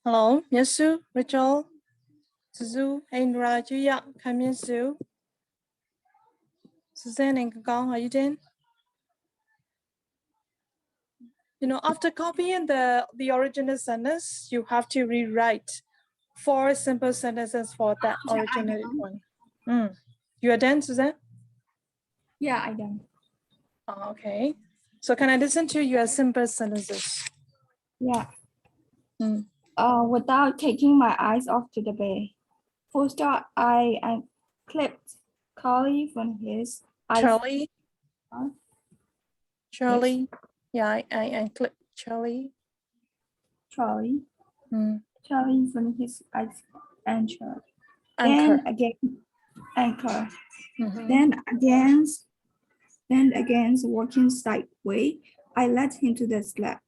Hello, Yesu, Rachel, Suzu, Indra, Juya, Kamin Su, Suzanne and Gong, are you done? You know, after copying the original sentence, you have to rewrite 4 simple sentences for that original one. You are done, Suzanne? Yeah, I done. Oh, okay. So can I listen to your simple sentences? Yeah. Mm. Without taking my eyes off to the bed. Full stop. I clipped Carly from his ice. Charlie, Huh? Charlie. Yeah, I click Charlie. Charlie. Mm. Charlie from his ice anchor. Anchor. Then again, anchor. Mhm. Then against walking sideways, I led him to the slab.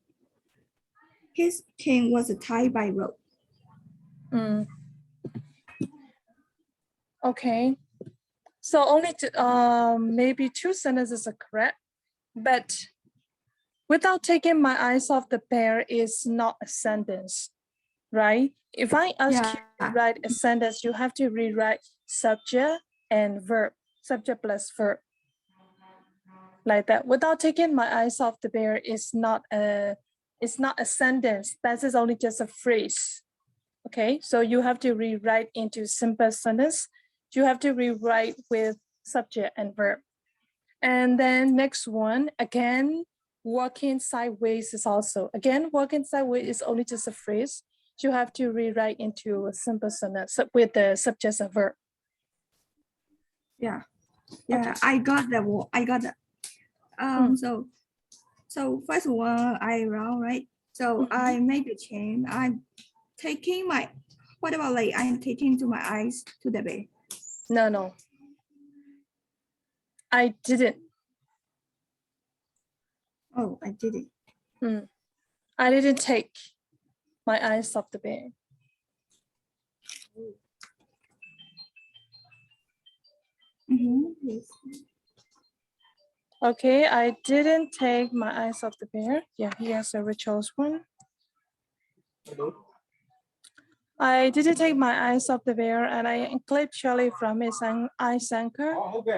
His chain was tied by rope. Mm. Okay. So only maybe 2 sentences are correct, but without taking my eyes off the bear is not a sentence, right? If I ask you to write a sentence, you have to rewrite subject and verb, subject plus verb, like that. Without taking my eyes off the bear is not a sentence. That is only just a phrase. Okay, so you have to rewrite into simple sentence. You have to rewrite with subject and verb. And then next one, again, walking sideways is also, again, walking sideways is only just a phrase. You have to rewrite into a simple sentence with the subject and verb. Yeah. Yeah, okay. I got that. I got that. So first one I wrote, right? So I made the chain. I'm taking my, what about like I'm taking to my eyes to the bed? No. I didn't. Oh, I did it. I didn't take my eyes off the bed. Yes. Okay, I didn't take my eyes off the bear. Yeah, here's a Rachel's one. I didn't take my eyes off the bear and I clipped Charlie from his ice anchor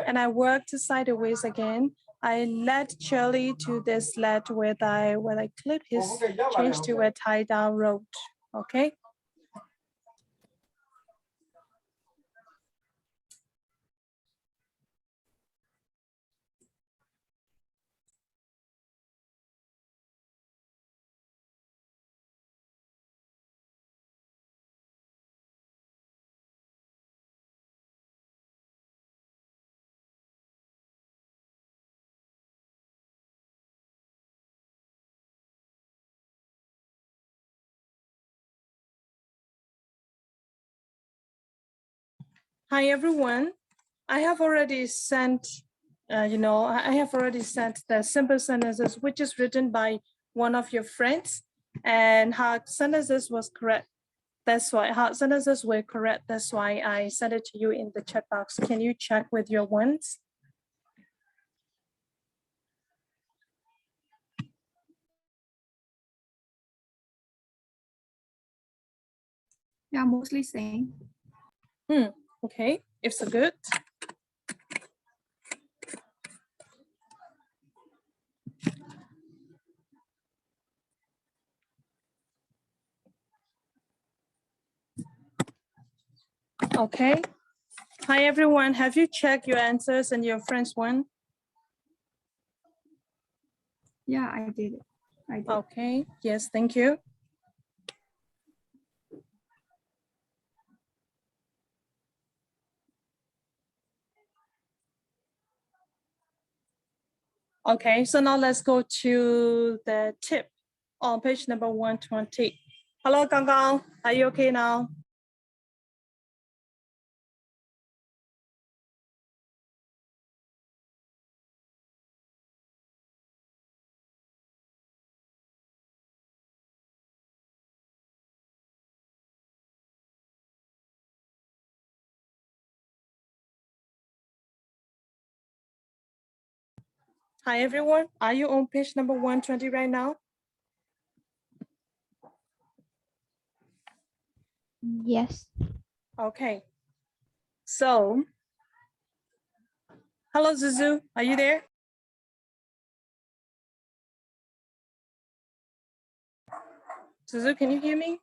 and I worked sideways again. I led Charlie to the sled where I clipped his change to a tie down rope. Okay. Hi everyone. I have already sent, I have already sent the simple sentences which is written by one of your friends, and her sentences was correct. That's why her sentences were correct. That's why I sent it to you in the chat box. Can you check with your ones? Yeah, mostly same. Okay, if so good. Okay. Hi everyone, have you checked your answers and your friends one? Yeah, I did it. I did. Okay, yes, thank you. Okay, so now let's go to the tip on page number 120. Hello, Gang Gang, are you okay now? Hi everyone, are you on page number 120 right now? Yes. Okay, so, hello Zuzu, are you there? Zuzu, can you hear me?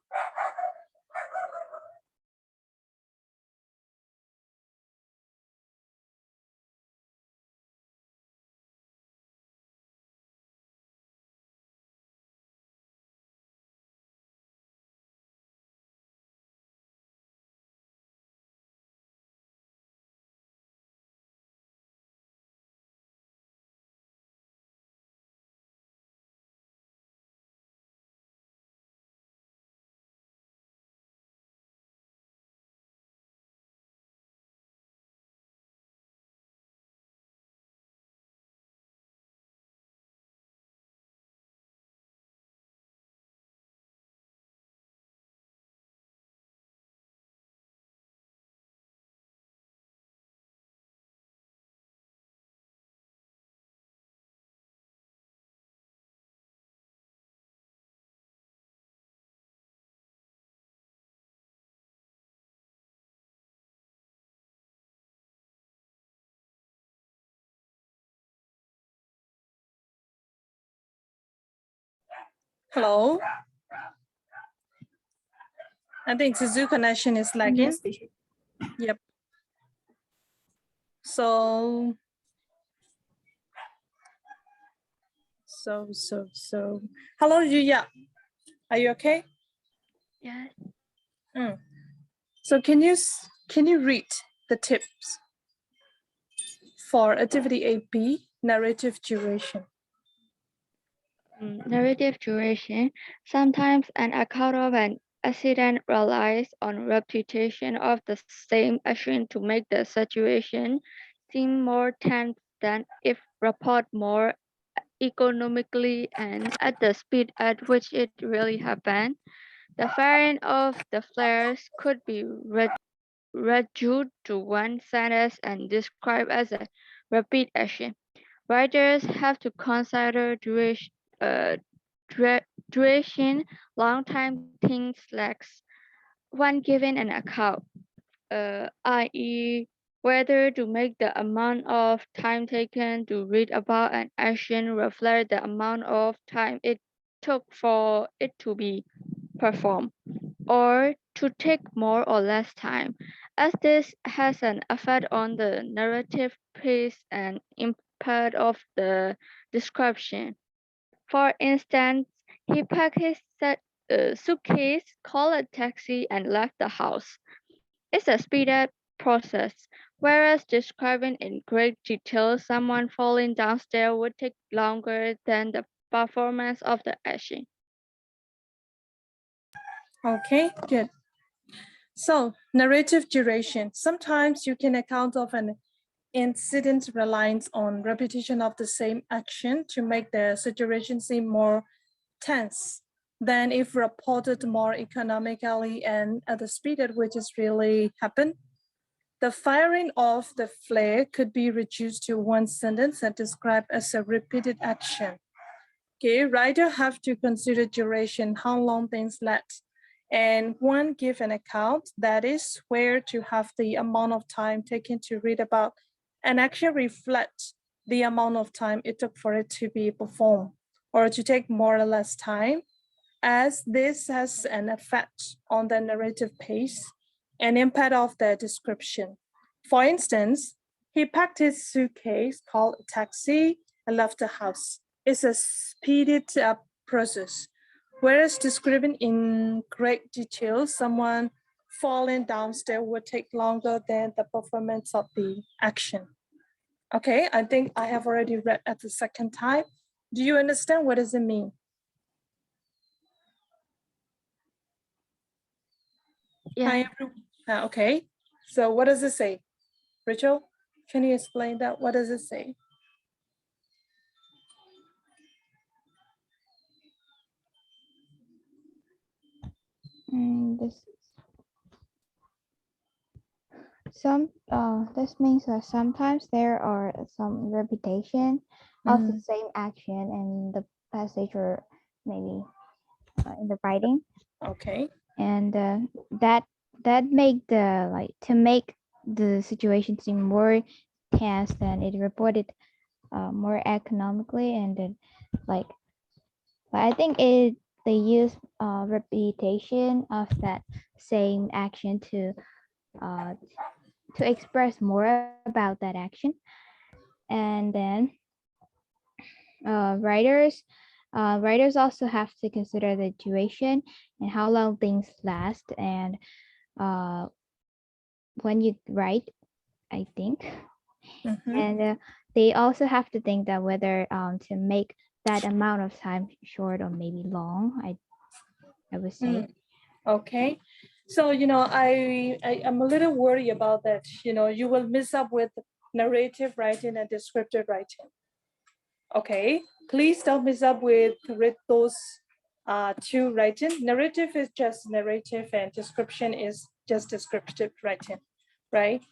Hello? I think Zuzu connection is lagging. Yes, teacher. Yep. So, hello Yuya, are you okay? Yes. So can you read the tips for activity 8B, narrative duration? Narrative duration. Sometimes an account of an accident relies on repetition of the same action to make the situation seem more tense than if reported more economically and at the speed at which it really happened. The variant of the flares could be reduced to one sentence and described as a repeat action. Writers have to consider duration, long time things like when giving an account, i.e., whether to make the amount of time taken to read about an action reflect the amount of time it took for it to be performed, or to take more or less time, as this has an effect on the narrative pace and impact of the description. For instance, he packed his suitcase, called a taxi, and left the house. It's a speeded process, whereas describing in great detail someone falling downstairs would take longer than the performance of the action. Okay, good. So narrative duration. Sometimes you can account of an incident reliance on repetition of the same action to make the situation seem more tense than if reported more economically and at the speed at which it's really happened. The firing of the flare could be reduced to one sentence and described as a repeated action. Okay, writer have to consider duration, how long things last, and one give an account, that is where to have the amount of time taken to read about an action reflects the amount of time it took for it to be performed or to take more or less time, as this has an effect on the narrative pace and impact of the description. For instance, he packed his suitcase, called a taxi, and left the house. It's a speeded up process, whereas describing in great detail someone falling downstairs would take longer than the performance of the action. Okay, I think I have already read at the second time. Do you understand what does it mean? Yeah. Hi, everyone. Okay, so what does it say? Rachel, can you explain that? What does it say? This means that sometimes there are some repetition of the same action in the passage or maybe in the writing, Okay. and that make the to make the situation seem more tense than it reported more economically, and then like but I think they use repetition of that same action to express more about that action. And then writers writers also have to consider the duration and how long things last, and when you write, I think. And they also have to think that whether to make that amount of time short or maybe long, I would say. Okay. So, I am a little worried about that. You will mix up with narrative writing and descriptive writing. Okay. Please don't mix up with those two writing. Narrative is just narrative and description is just descriptive writing, right?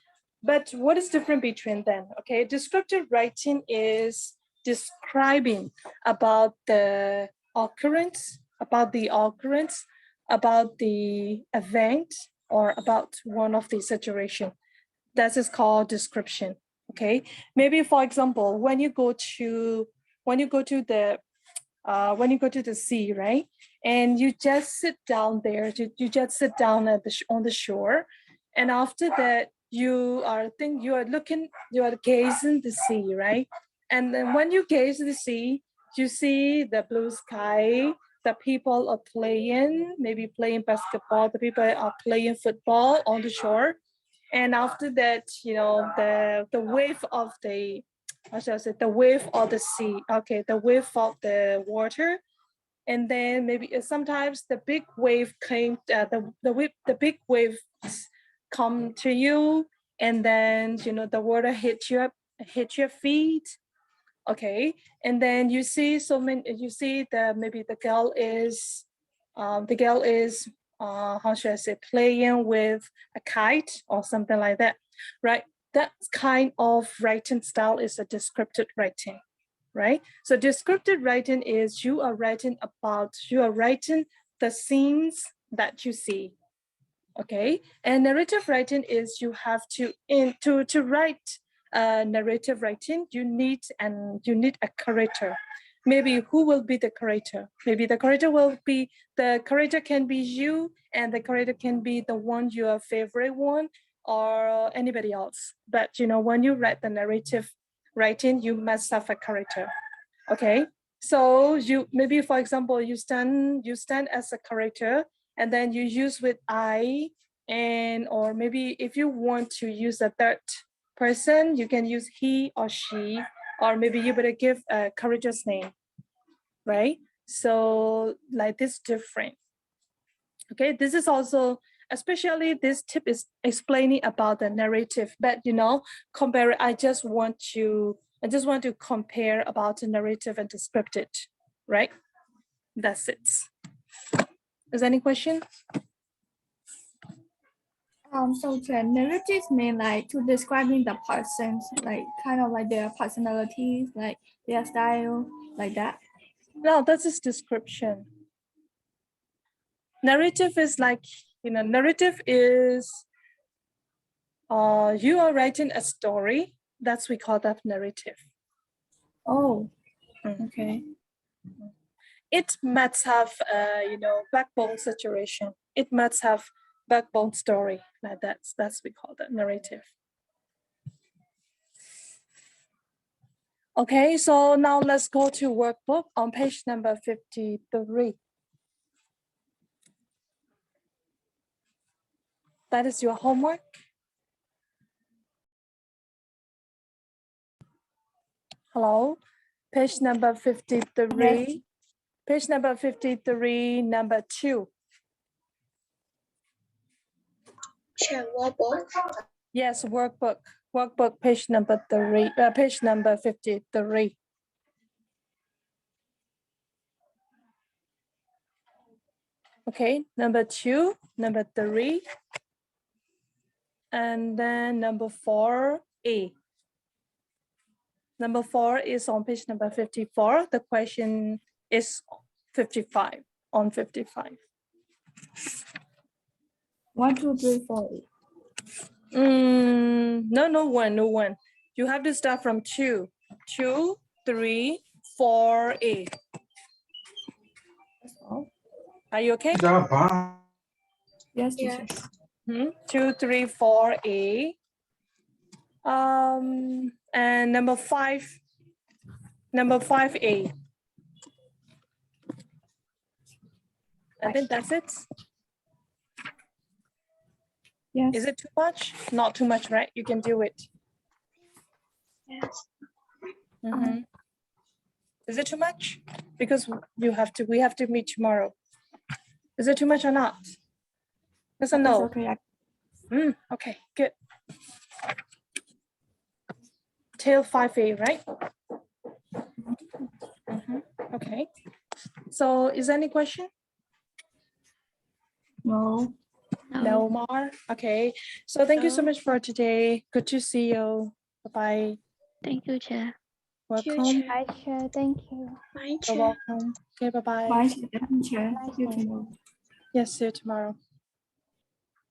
But what is different between them? Okay, descriptive writing is describing about the occurrence, about the event, or about one of the situation. That is called description. Okay, maybe for example, when you go to the sea, right? And you just sit down there, you just sit down on the shore, and after that you are gazing the sea, right? And then when you gaze the sea, you see the blue sky, the people are playing, maybe playing basketball, the people are playing football on the shore. And after that, the wave of the how shall I say, the wave of the sea, okay, the wave of the water, and then maybe sometimes the big wave came, the big waves come to you, and then the water hit your feet, okay, and then you see maybe the girl is how should I say, playing with a kite or something like that, right? That kind of writing style is a descriptive writing, right? So descriptive writing is you are writing the scenes that you see. Okay, and narrative writing is you have to write narrative writing. You need a character. Maybe who will be the character? Maybe the character can be you, and the character can be the one your favorite one or anybody else. But when you write the narrative writing, you must have a character. Okay, so maybe for example you stand as a character, and then you use with I, or maybe if you want to use a third person, you can use he or she, or maybe you better give a character's name, right? So like this different. Okay, this is also, especially this tip is explaining about the narrative, but compare. I just want to compare about the narrative and the scripted, right? That's it. Is there any question? So the narratives mean like to describing the persons, like kind of like their personalities, like their style, like that. No, that's just description. Narrative is like, narrative is you are writing a story. That's we call that narrative. Oh, okay. It must have backbone situation. It must have backbone story. Like that's we call that narrative. Okay, so now let's go to workbook on page number 53. That is your homework. Hello, page number 53. Yes. Page number 53, number 2. Share workbook. Yes, workbook. Workbook, page number 3. Page number 53. Okay, number 2, number 3, and then number 4A. Number 4 is on page number 54. The question is 55, on 55. 1, 2, 3, 4. No one. You have to start from 2, 2, 3, 4A. That's all. Are you okay? Yes, Yeah. teacher. 2, 3, 4A. And number 5, number 5A. I think that's it. Yes. Is it too much? Not too much, right? You can do it. Yes. Is it too much? Because we have to meet tomorrow. Is it too much or not? Yes or no? It's okay. Okay, good. Till 5A, right? Okay. So is there any question? No. No more? Okay. So thank you so much for today. Good to see you. Bye-bye. Thank you, Chair. Welcome. Hi, Chair. Thank you. My You're welcome. Okay, bye-bye. Bye, teacher. See you tomorrow. Yes, see you tomorrow.